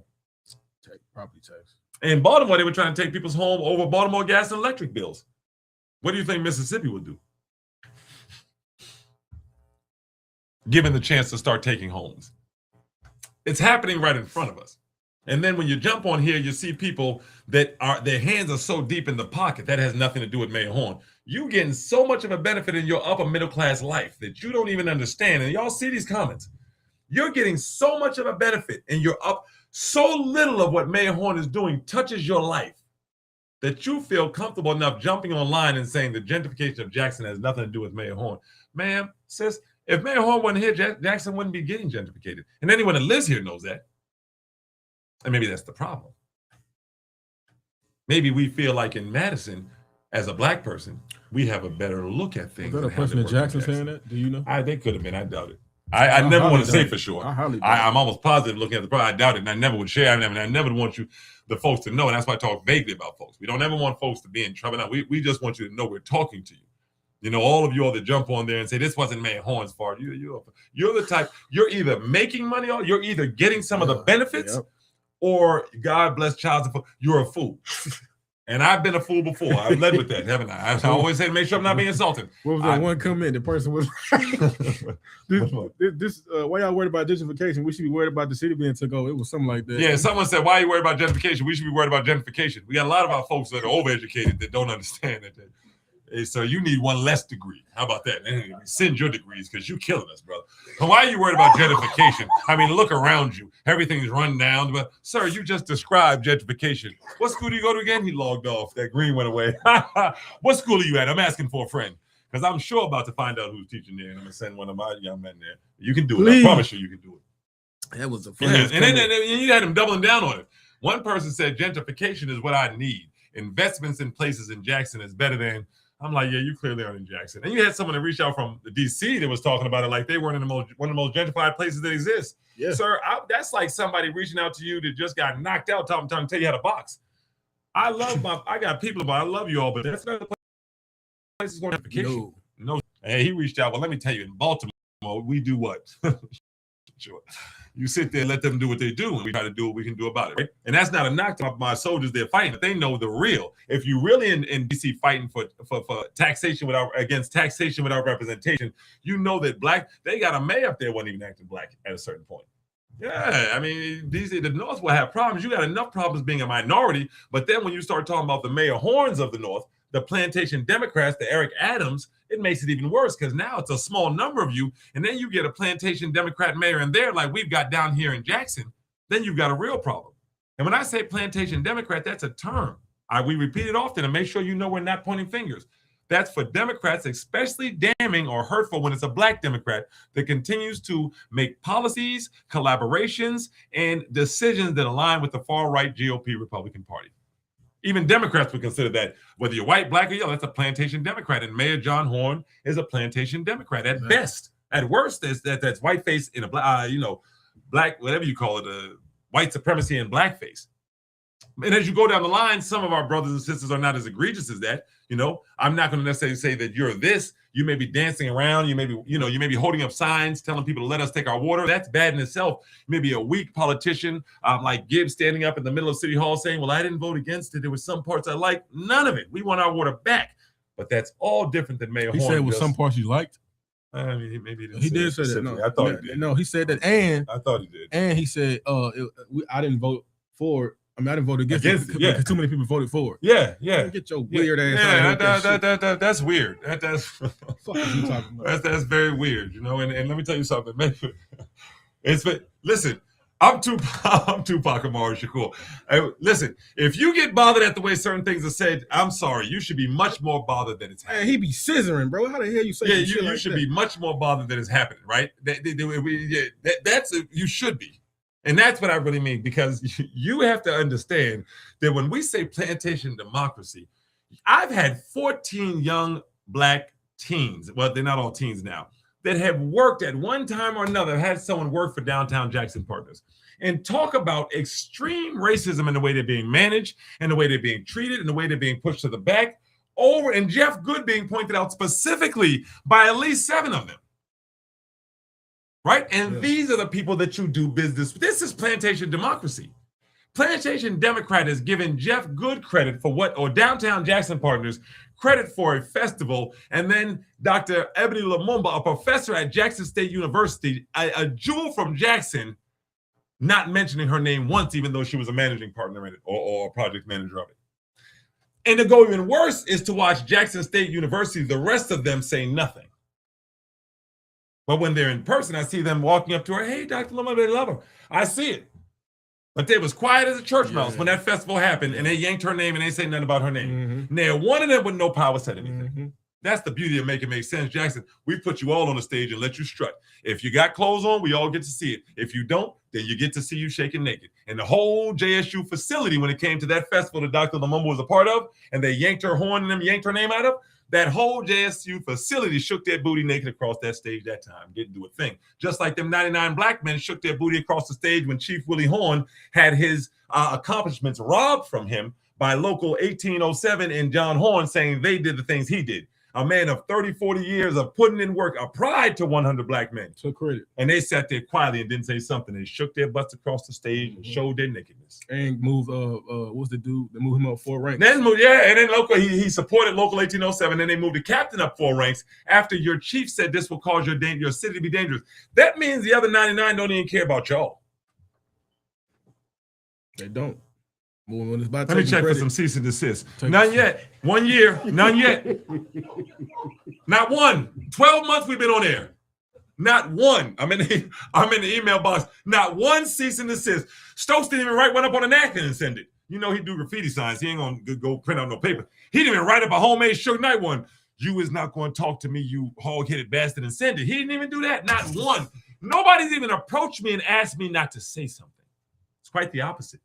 Property tax. In Baltimore, they were trying to take people's home over Baltimore gas and electric bills. What do you think Mississippi would do? Given the chance to start taking homes. It's happening right in front of us. And then when you jump on here, you see people that their hands are so deep in the pocket. That has nothing to do with Mayor Horn. You getting so much of a benefit in your upper middle class life that you don't even understand. And y'all see these comments. You're getting so much of a benefit and you're up. So little of what Mayor Horn is doing touches your life that you feel comfortable enough jumping online and saying the gentrification of Jackson has nothing to do with Mayor Horn. Ma'am, sis, if Mayor Horn wasn't here, Jackson wouldn't be getting gentrificated. And anyone that lives here knows that. And maybe that's the problem. Maybe we feel like in Madison, as a Black person, we have a better look at things. Was that a person in Jackson saying that? Do you know? They could have been. I doubt it. I never want to say for sure. I'm almost positive looking at the product. I doubt it, and I never would share. I never want the folks to know, and that's why I talk vaguely about folks. We don't ever want folks to be in trouble. Now, we just want you to know we're talking to you. You know, all of you all that jump on there and say this wasn't Mayor Horn's fault. You're the type. You're either making money or you're either getting some of the benefits. Yep. or God bless child support, you're a fool. And I've been a fool before. I've led with that, haven't I? I always say to make sure I'm not being insulted. What was that one comment? The person was why y'all worried about gentrification? We should be worried about the city being took over. It was something like that. Yeah, someone said, why are you worried about gentrification? We should be worried about gentrification. We got a lot of our folks that are overeducated that don't understand that. So you need one less degree. How about that? Send your degrees because you're killing us, brother. So why are you worried about gentrification? I mean, look around you. Everything's run down. But sir, you just described gentrification. What school do you go to again? He logged off. That green went away. What school are you at? I'm asking for a friend because I'm sure about to find out who's teaching there, and I'm gonna send one of my young men there. You can do it. Please. I promise you can do it. That was a Yeah, and then you had him doubling down on it. One person said gentrification is what I need. Investments in places in Jackson is better than. I'm like, yeah, you clearly aren't in Jackson. And you had someone that reached out from the DC that was talking about it like they weren't in one of the most gentrified places that exist. Yeah. Sir, that's like somebody reaching out to you that just got knocked out, trying to tell you how to box. I got people about, I love you all, but that's not the place is going to gentrification. No. Hey, he reached out. Well, let me tell you, in Baltimore, we do what? Sure. You sit there, let them do what they do, and we try to do what we can do about it. Right? And that's not a knock to my soldiers they're fighting, but they know the real. If you really in DC fighting for taxation against taxation without representation, you know that they got a mayor up there wasn't even acting black at a certain point. Yeah, I mean, DC, the North will have problems. You got enough problems being a minority, but then when you start talking about the Mayor Horns of the North, the plantation Democrats, the Eric Adams, it makes it even worse because now it's a small number of you, and then you get a plantation Democrat mayor in there like we've got down here in Jackson, then you've got a real problem. And when I say plantation Democrat, that's a term. We repeat it often and make sure you know we're not pointing fingers. That's for Democrats, especially damning or hurtful when it's a black Democrat that continues to make policies, collaborations, and decisions that align with the far-right GOP Republican Party. Even Democrats would consider that, whether you're white, black, or yellow, that's a plantation Democrat. And Mayor John Horn is a plantation Democrat at best. At worst, that's whiteface in a black, whatever you call it, white supremacy and blackface. And as you go down the line, some of our brothers and sisters are not as egregious as that. I'm not going to necessarily say that you're this. You may be dancing around. You may be holding up signs telling people to let us take our water. That's bad in itself. You may be a weak politician like Gibbs standing up in the middle of City Hall saying, well, I didn't vote against it. There were some parts I liked. None of it. We want our water back. But that's all different than Mayor Horn. He said with some parts you liked. I mean, maybe he did say that. No, I thought he did. No, he said that, and I thought he did. And he said, I didn't vote for it. I mean, I didn't vote against it because too many people voted for it. Yeah. Get your weird ass out. Yeah, that's weird. That's fuck is you talking about? That's very weird, And let me tell you something. Listen, I'm Tupac Amaru Shakur. Listen, if you get bothered at the way certain things are said, I'm sorry. You should be much more bothered than it's happening. Man, he be scissoring, bro. How the hell you say? Yeah, you should be much more bothered than it's happening, right? You should be. And that's what I really mean, because you have to understand that when we say plantation democracy, I've had 14 young black teens, well, they're not all teens now, that have worked at one time or another, had someone work for Downtown Jackson Partners, and talk about extreme racism in the way they're being managed, and the way they're being treated, and the way they're being pushed to the back, and Jeff Good being pointed out specifically by at least 7 of them. Right? And these are the people that you do business with. This is plantation democracy. Plantation Democrat has given Jeff Good credit for or Downtown Jackson Partners credit for a festival. And then Dr. Ebony Lumumba, a professor at Jackson State University, a jewel from Jackson, not mentioning her name once, even though she was a managing partner in it or a project manager of it. And to go even worse is to watch Jackson State University, the rest of them say nothing. But when they're in person, I see them walking up to her. Hey, Dr. Lumumba, they love her. I see it. But they was quiet as a church mouse when that festival happened, and they yanked her name and they say nothing about her name. Mm-hmm. Now, one of them with no power said anything. Mm-hmm. That's the beauty of making make sense, Jackson. We put you all on the stage and let you strut. If you got clothes on, we all get to see it. If you don't, then you get to see you shaking naked. And the whole JSU facility, when it came to that festival that Dr. Lumumba was a part of, and they yanked her horn and them yanked her name out of, that whole JSU facility shook their booty naked across that stage that time. Didn't do a thing. Just like them 99 black men shook their booty across the stage when Chief Willie Horn had his accomplishments robbed from him by local 1807 and John Horn saying they did the things he did. a man of 30, 40 years of putting in work, a pride to 100 black men. Took credit. And they sat there quietly and didn't say something. They shook their butts across the stage and showed their nakedness. And moved, what's the dude that moved him up 4 ranks? Then moved, yeah, and then local, he supported Local 1807. Then they moved the captain up 4 ranks after your chief said this will cause your city to be dangerous. That means the other 99 don't even care about y'all. They don't. When it's about Let me check for some cease and desist. None yet. 1 year. None yet. Not one. 12 months we've been on air. Not one. I'm in the email box. Not one cease and desist. Stokes didn't even write one up on a napkin and send it. You know he do graffiti signs. He ain't gonna go print out no paper. He didn't even write up a homemade Suge Knight one. You is not going to talk to me, you hog-headed bastard, and send it. He didn't even do that. Not one. Nobody's even approached me and asked me not to say something. It's quite the opposite.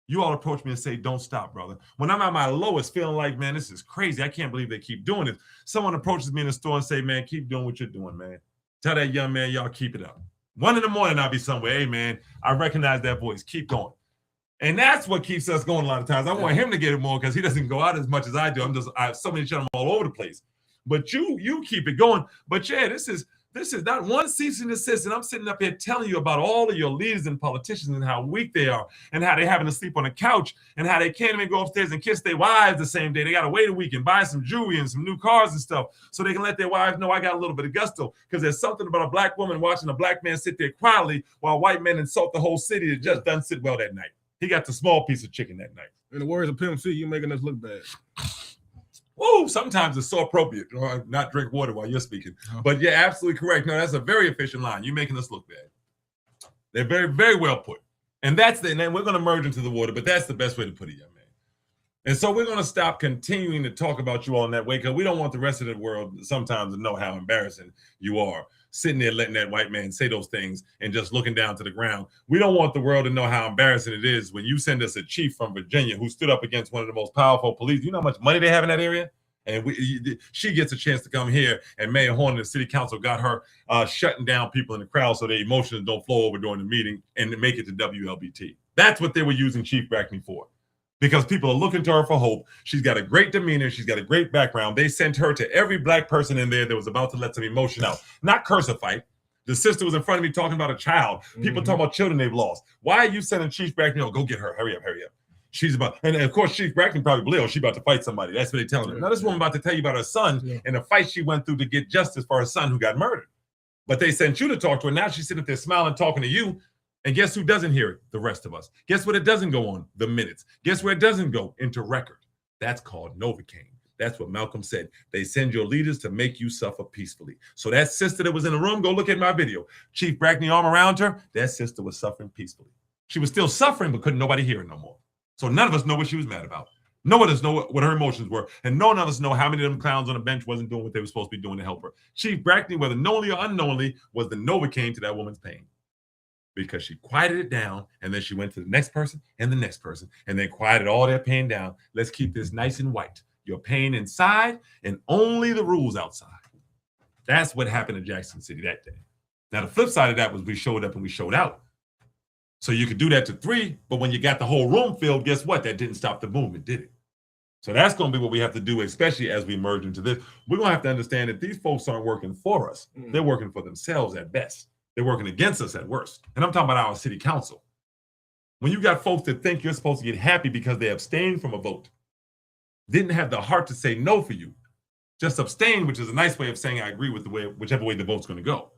You all approach me and say, don't stop, brother. When I'm at my lowest, feeling like, man, this is crazy. I can't believe they keep doing it. Someone approaches me in the store and say, man, keep doing what you're doing, man. Tell that young man, y'all keep it up. 1 in the morning, I'll be somewhere. Hey, man, I recognize that voice. Keep going. And that's what keeps us going a lot of times. I want him to get it more because he doesn't go out as much as I do. I have so many channels all over the place. But you keep it going. But yeah, this is not one cease and desist. And I'm sitting up here telling you about all of your leaders and politicians and how weak they are and how they're having to sleep on the couch and how they can't even go upstairs and kiss their wives the same day. They got to wait a week and buy some jewelry and some new cars and stuff so they can let their wives know I got a little bit of gusto, because there's something about a black woman watching a black man sit there quietly while white men insult the whole city that just doesn't sit well that night. He got the small piece of chicken that night. In the words of Pimp C, you making us look bad. Woo, sometimes it's so appropriate. Not drink water while you're speaking. But yeah, absolutely correct. No, that's a very efficient line. You're making us look bad. They're very, very well put. And then we're going to merge into the water, but that's the best way to put it, young man. And so we're going to stop continuing to talk about you all in that way because we don't want the rest of the world sometimes to know how embarrassing you are. Sitting there letting that white man say those things and just looking down to the ground. We don't want the world to know how embarrassing it is when you send us a chief from Virginia who stood up against one of the most powerful police. You know how much money they have in that area? And she gets a chance to come here, and Mayor Horn and the city council got her shutting down people in the crowd so their emotions don't flow over during the meeting and make it to WLBT. That's what they were using Chief Brackney for. Because people are looking to her for hope. She's got a great demeanor. She's got a great background. They sent her to every black person in there that was about to let some emotion out. Not curse a fight. The sister was in front of me talking about a child. People talking about children they've lost. Why are you sending Chief Brackney? Oh, go get her. Hurry up, hurry up. She's about, and of course, Chief Brackney probably believe she's about to fight somebody. That's what they're telling her. Now, this woman about to tell you about her son and the fight she went through to get justice for her son who got murdered. But they sent you to talk to her. Now she's sitting up there smiling, talking to you. And guess who doesn't hear it? The rest of us. Guess what it doesn't go on? The minutes. Guess where it doesn't go? Into record. That's called Novocaine. That's what Malcolm said. They send your leaders to make you suffer peacefully. So that sister that was in the room, go look at my video. Chief Brackney arm around her, that sister was suffering peacefully. She was still suffering, but couldn't nobody hear her no more. So none of us know what she was mad about. None of us know what her emotions were. And none of us know how many of them clowns on the bench wasn't doing what they were supposed to be doing to help her. Chief Brackney, whether knowingly or unknowingly, was the Novocaine to that woman's pain. Because she quieted it down, and then she went to the next person, and then quieted all that pain down. Let's keep this nice and white. Your pain inside, and only the rules outside. That's what happened in Jackson City that day. Now, the flip side of that was we showed up and we showed out. So you could do that to 3, but when you got the whole room filled, guess what? That didn't stop the movement, did it? So that's going to be what we have to do, especially as we merge into this. We're going to have to understand that these folks aren't working for us. They're working for themselves at best. They're working against us at worst. And I'm talking about our city council. When you got folks that think you're supposed to get happy because they abstained from a vote, didn't have the heart to say no for you, just abstain, which is a nice way of saying I agree with the way, whichever way the vote's going to go.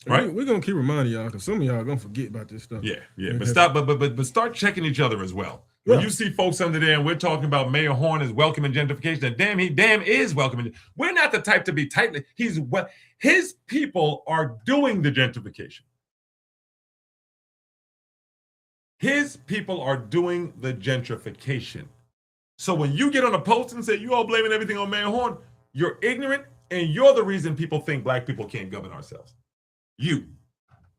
Right? We're going to keep reminding y'all because some of y'all are going to forget about this stuff. Yeah. But start checking each other as well. When you see folks under there and we're talking about Mayor Horn is welcoming gentrification, and damn is welcoming. We're not the type to be tightly. His people are doing the gentrification. His people are doing the gentrification. So when you get on a post and say you all blaming everything on Mayor Horn, you're ignorant and you're the reason people think black people can't govern ourselves. You.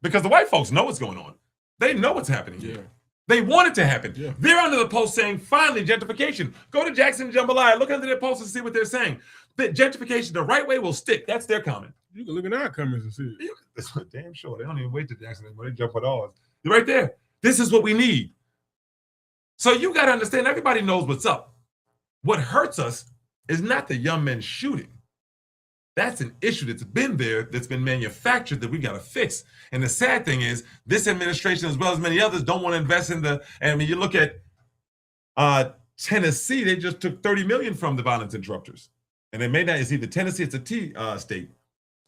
Because the white folks know what's going on. They know what's happening here. They want it to happen. Yeah. They're under the post saying, finally, gentrification. Go to Jackson Jambalaya. Look under their posts and see what they're saying. That gentrification, the right way will stick. That's their comment. You can look in our comments and see it. That's damn sure. They don't even wait to Jackson when they jump at ours. They're right there. This is what we need. So you got to understand, everybody knows what's up. What hurts us is not the young men shooting. That's an issue that's been there, that's been manufactured, that we got to fix. And the sad thing is, this administration, as well as many others, don't want to invest in the. And I mean, you look at Tennessee, they just took $30 million from the violence interrupters, and they made that. It's either Tennessee, it's a T state.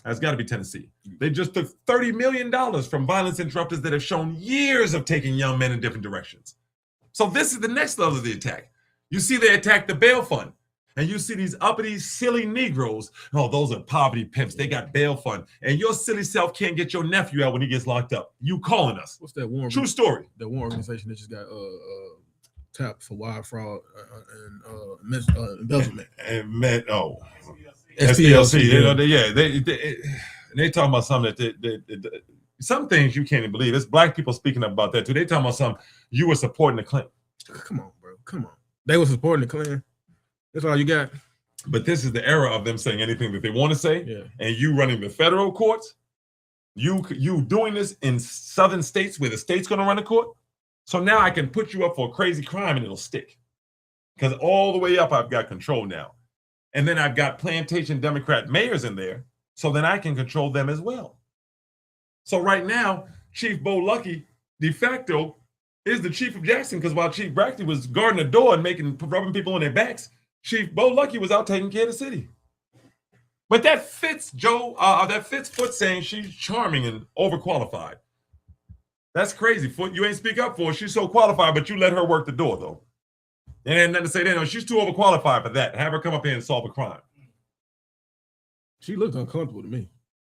That's got to be Tennessee. They just took $30 million from violence interrupters that have shown years of taking young men in different directions. So this is the next level of the attack. You see, they attack the bail fund. And you see these uppity, silly Negroes. Oh, those are poverty pimps. They got bail fund. And your silly self can't get your nephew out when he gets locked up. You calling us. What's that Warren? True story. The Warren organization that just got tapped for wire fraud and embezzlement. SPLC. Yeah. They talking about something that some things you can't even believe. It's black people speaking about that too. They talking about something you were supporting the Clinton. Come on, bro. Come on. They were supporting the Klan. That's all you got. But this is the era of them saying anything that they want to say, Yeah. and you running the federal courts. You doing this in southern states where the state's going to run the court. So now I can put you up for a crazy crime and it'll stick. Because all the way up, I've got control now. And then I've got plantation Democrat mayors in there, so then I can control them as well. So right now, Chief Bo Lucky, de facto, is the chief of Jackson, because while Chief Brackley was guarding the door and rubbing people on their backs, Chief Bo Lucky was out taking care of the city. But that fits Foot saying she's charming and overqualified. That's crazy, Foot. You ain't speak up for her. She's so qualified, but you let her work the door, though. And ain't nothing to say there. No, she's too overqualified for that. Have her come up here and solve a crime. She looked uncomfortable to me.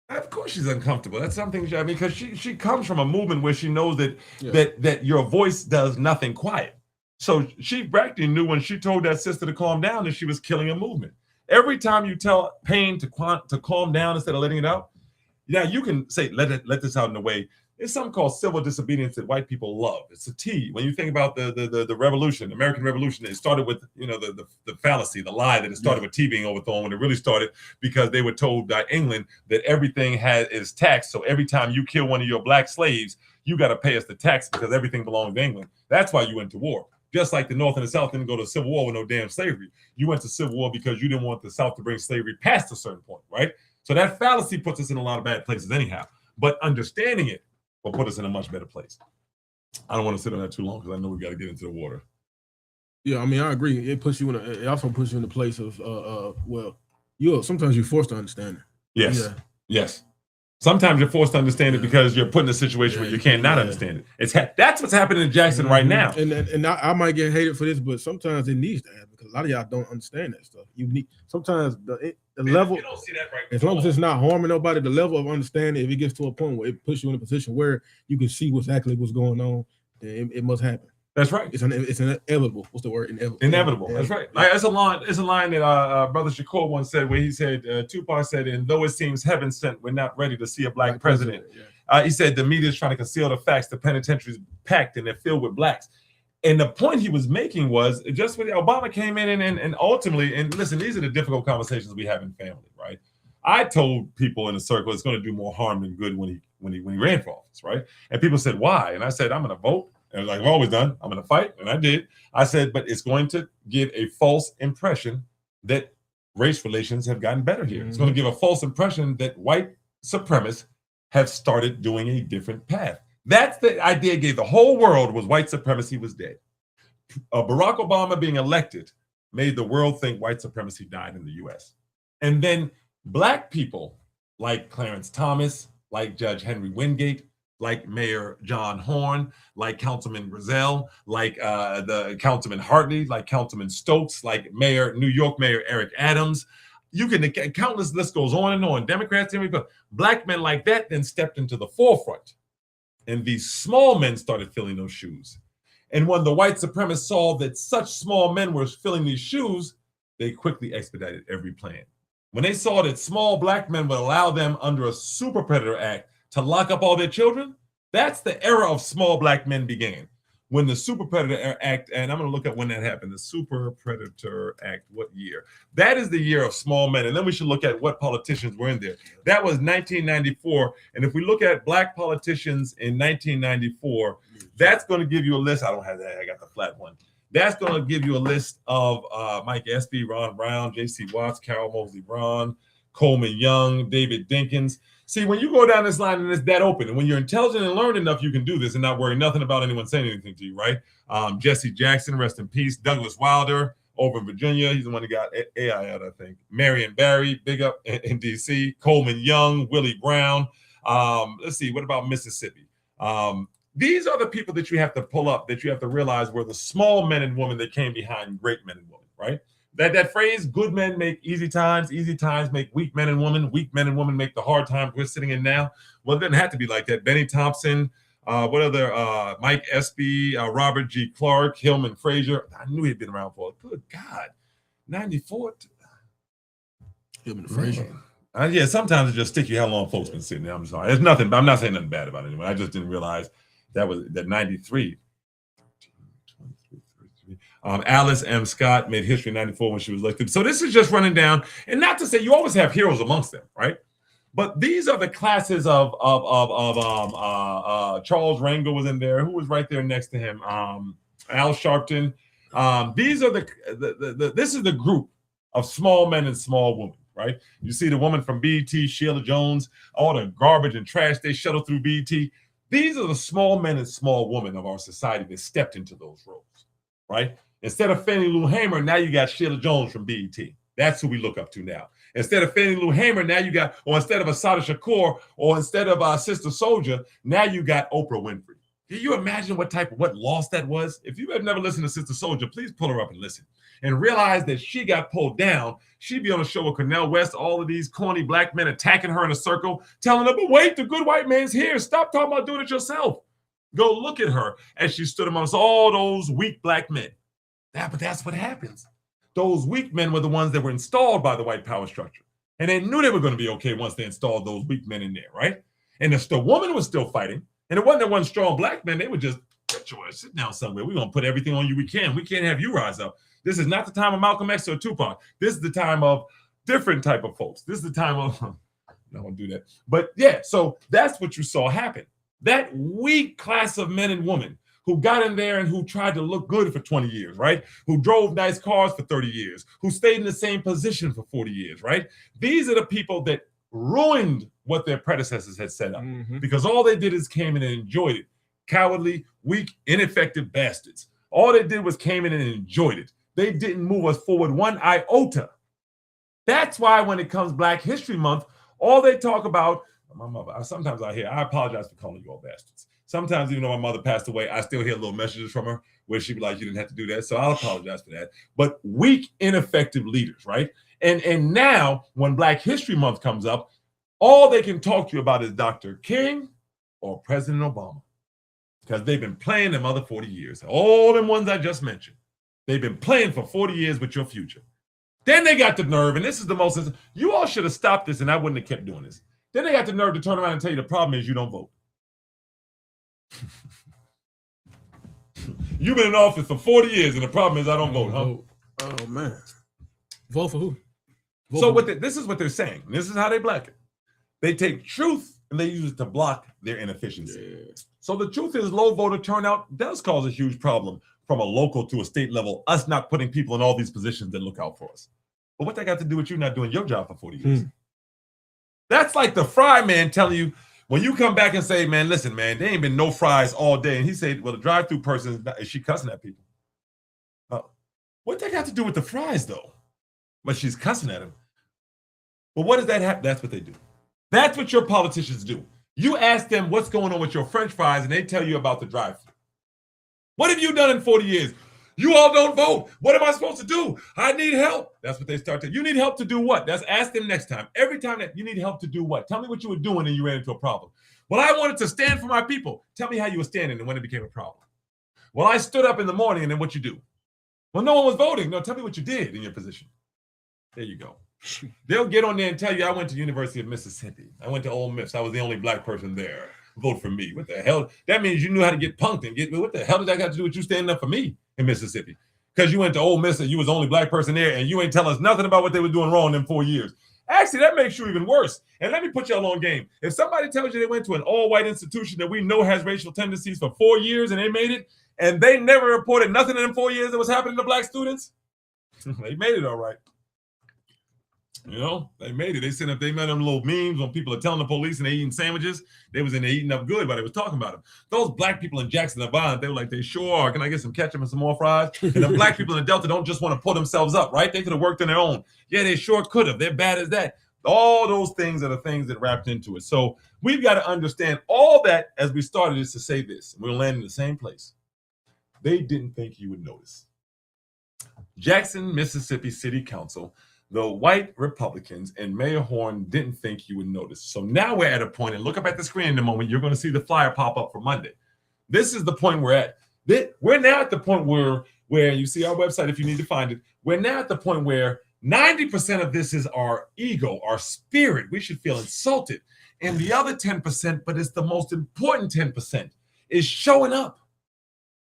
Of course she's uncomfortable. That's something, because she comes from a movement where she knows that Yeah. that your voice does nothing quiet. So Chief Brackley knew when she told that sister to calm down that she was killing a movement. Every time you tell pain to calm down instead of letting it out, yeah, you can say let this out in a way. There's something called civil disobedience that white people love. It's a T. When you think about the revolution, American Revolution, it started with the fallacy, the lie that it started with tea being overthrown, when it really started because they were told by England that everything is taxed. So every time you kill one of your black slaves, you got to pay us the tax because everything belongs to England. That's why you went to war. Just like the North and the South didn't go to the Civil War with no damn slavery. You went to Civil War because you didn't want the South to bring slavery past a certain point, right? So that fallacy puts us in a lot of bad places anyhow. But understanding it will put us in a much better place. I don't want to sit on that too long because I know we got to get into the water. Yeah, I mean, I agree. It puts you it also puts you in the place of sometimes you're forced to understand it. Yes. Yeah. Yes. Sometimes you're forced to understand it because you're put in a situation where you can't not understand it. That's what's happening in Jackson right now. And I might get hated for this, but sometimes it needs to happen because a lot of y'all don't understand that stuff. You need sometimes the level. You don't see that right As long as it's not harming nobody, the level of understanding, if it gets to a point where it puts you in a position where you can see exactly what's going on, then it must happen. That's right. It's inevitable. What's the word? Inevitable. That's right. Like, it's a line that Brother Shakur once said, where he said, Tupac said, and though it seems heaven sent, we're not ready to see a black president. Yeah. He said the media is trying to conceal the facts. The penitentiaries packed and they're filled with blacks. And the point he was making was just when Obama came in and ultimately, and listen, these are the difficult conversations we have in family, right? I told people in the circle it's going to do more harm than good when he ran for office, right? And people said, why? And I said, I'm going to vote. And like I've always done, I'm going to fight. And I did. I said, but it's going to give a false impression that race relations have gotten better here. Mm-hmm. It's going to give a false impression that white supremacists have started doing a different path. That's the idea I gave the whole world, was white supremacy was dead. Barack Obama being elected made the world think white supremacy died in the U.S. And then black people like Clarence Thomas, like Judge Henry Wingate, like Mayor John Horn, like Councilman Grizel, like the Councilman Hartley, like Councilman Stokes, like New York Mayor Eric Adams. You can countless list goes on and on. Democrats, black men like that then stepped into the forefront. And these small men started filling those shoes. And when the white supremacists saw that such small men were filling these shoes, they quickly expedited every plan. When they saw that small black men would allow them under a Super Predator Act to lock up all their children, that's the era of small black men began. When the Super Predator Act, and I'm going to look at when that happened, the Super Predator Act, what year? That is the year of small men. And then we should look at what politicians were in there. That was 1994. And if we look at black politicians in 1994, that's going to give you a list. I don't have that. I got the flat one. That's going to give you a list of Mike Espy, Ron Brown, J.C. Watts, Carol Mosley Braun, Coleman Young, David Dinkins. See, when you go down this line and it's that open, and when you're intelligent and learned enough, you can do this and not worry nothing about anyone saying anything to you, right? Jesse Jackson, rest in peace. Douglas Wilder over in Virginia. He's the one that got AI out, I think. Marion Barry, big up in D.C. Coleman Young, Willie Brown. Let's see, what about Mississippi? These are the people that you have to pull up, that you have to realize were the small men and women that came behind great men and women, right? That phrase, good men make easy times make weak men and women make the hard times we're sitting in now. Well, it didn't have to be like that. Benny Thompson, Mike Espy, Robert G. Clark, Hillman Frazier. I knew he'd been around for, good God, 94. Hillman Frazier. Yeah, sometimes it just stick you how long folks been sitting there. I'm sorry. It's nothing, I'm not saying nothing bad about anyone. I just didn't realize that 93. Alice M. Scott made history in 94 when she was elected. So this is just running down, and not to say you always have heroes amongst them, right? But these are the classes of Charles Rangel was in there. Who was right there next to him? Al Sharpton. These are this is the group of small men and small women, right? You see the woman from BET, Sheila Jones, all the garbage and trash they shuttle through BET. These are the small men and small women of our society that stepped into those roles, right? Instead of Fannie Lou Hamer, now you got Sheila Jones from BET. That's who we look up to now. Instead of Fannie Lou Hamer, now you got, or instead of Assata Shakur, or instead of Sister Soldier, now you got Oprah Winfrey. Can you imagine what loss that was? If you have never listened to Sister Soldier, please pull her up and listen. And realize that she got pulled down. She'd be on a show with Cornel West, all of these corny black men attacking her in a circle, telling her, but wait, the good white man's here. Stop talking about doing it yourself. Go look at her as she stood amongst all those weak black men. But that's what happens. Those weak men were the ones that were installed by the white power structure. And they knew they were going to be okay once they installed those weak men in there, right? And if the woman was still fighting, and it wasn't that one strong black man, they would just, sit down somewhere. We're going to put everything on you we can. We can't have you rise up. This is not the time of Malcolm X or Tupac. This is the time of different type of folks. This is the time of, I don't want to do that. But yeah, so that's what you saw happen. That weak class of men and women who got in there and who tried to look good for 20 years, right? Who drove nice cars for 30 years, who stayed in the same position for 40 years, right? These are the people that ruined what their predecessors had set up because all they did is came in and enjoyed it. Cowardly, weak, ineffective bastards. All they did was came in and enjoyed it. They didn't move us forward one iota. That's why when it comes Black History Month, all they talk about, my mother, sometimes I hear, I apologize for calling you all bastards. Sometimes, even though my mother passed away, I still hear little messages from her where she'd be like, you didn't have to do that. So I'll apologize for that. But weak, ineffective leaders, right? And now when Black History Month comes up, all they can talk to you about is Dr. King or President Obama. Because they've been playing them other 40 years. All them ones I just mentioned. They've been playing for 40 years with your future. Then they got the nerve, and this is the most, you all should have stopped this and I wouldn't have kept doing this. Then they got the nerve to turn around and tell you the problem is you don't vote. You've been in office for 40 years and the problem is I don't vote, huh? Oh man. Vote for who? Vote So for this is what they're saying. This is how they black it. They take truth and they use it to block their inefficiency. Yeah. So the truth is low voter turnout does cause a huge problem from a local to a state level, us not putting people in all these positions that look out for us. But what that got to do with you not doing your job for 40 years? That's like the fry man telling you, when you come back and say, man, listen, man, there ain't been no fries all day. And he said, well, the drive-through person, is she cussing at people? What that got to do with the fries, though? But she's cussing at him. But what does that have? That's what they do. That's what your politicians do. You ask them what's going on with your French fries, and they tell you about the drive-through. What have you done in 40 years? You all don't vote. What am I supposed to do? I need help. That's what they start to. You need help to do what? That's ask them next time. Every time that you need help to do what? Tell me what you were doing and you ran into a problem. Well, I wanted to stand for my people. Tell me how you were standing and when it became a problem. Well, I stood up in the morning and then what you do? Well, no one was voting. No, tell me what you did in your position. There you go. They'll get on there and tell you, I went to University of Mississippi. I went to Ole Miss. I was the only Black person there. Vote for me. What the hell? That means you knew how to get punked and get, what the hell did that got to do with you standing up for me in Mississippi? Because you went to Ole Miss and you was the only Black person there and you ain't tell us nothing about what they were doing wrong in them 4 years. Actually, that makes you even worse. And let me put y'all on game. If somebody tells you they went to an all-white institution that we know has racial tendencies for 4 years and they made it, and they never reported nothing in them 4 years that was happening to black students. They made it all right. You know, they made it. They sent up, they made them little memes when people are telling the police and they eating sandwiches. They was in there eating up good, but they was talking about them. Those black people in Jackson are violent. They were like, they sure are. Can I get some ketchup and some more fries? And the black people in the Delta don't just want to pull themselves up, right? They could have worked on their own. Yeah, they sure could have. They're bad as that. All those things are the things that wrapped into it. So we've got to understand all that as we started is to say this. And we'll land in the same place. They didn't think you would notice. Jackson, Mississippi City Council, the white Republicans and Mayor Horn didn't think you would notice. So now we're at a point, and look up at the screen in a moment, you're going to see the flyer pop up for Monday. This is the point we're at. We're now at the point where you see our website if you need to find it. We're now at the point where 90% of this is our ego, our spirit. We should feel insulted. And the other 10%, but it's the most important 10%, is showing up.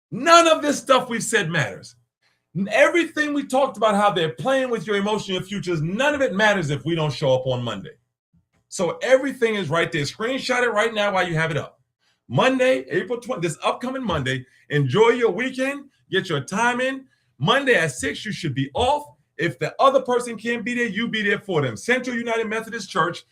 None of this stuff we've said matters. Everything we talked about, how they're playing with your emotion, your futures, none of it matters if we don't show up on Monday. So everything is right there. Screenshot it right now while you have it up. Monday, April 20th, this upcoming Monday. Enjoy your weekend. Get your time in. Monday at 6, you should be off. If the other person can't be there, you be there for them. Central United Methodist Church,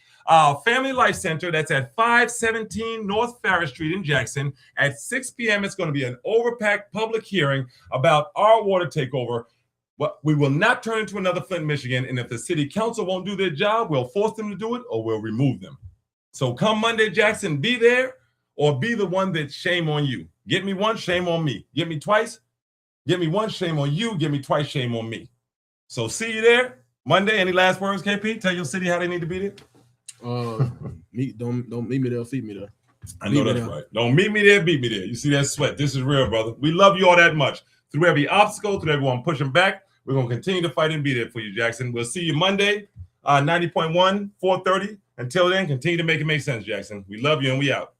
Family Life Center, that's at 517 North Farris Street in Jackson. At 6 p.m., it's going to be an overpacked public hearing about our water takeover. But we will not turn into another Flint, Michigan. And if the city council won't do their job, we'll force them to do it or we'll remove them. So come Monday, Jackson, be there or be the one that shame on you. Get me once, shame on me. Get me twice, get me once, shame on you. Get me twice, shame on me. So see you there Monday. Any last words, KP? Tell your city how they need to be there. Don't meet me there, feed me there. I know that's right. Don't meet me there, beat me there. You see that sweat? This is real, brother. We love you all that much. Through every obstacle, through everyone pushing back, we're going to continue to fight and be there for you, Jackson. We'll see you Monday, 90.1, 4:30. Until then, continue to make it make sense, Jackson. We love you and we out.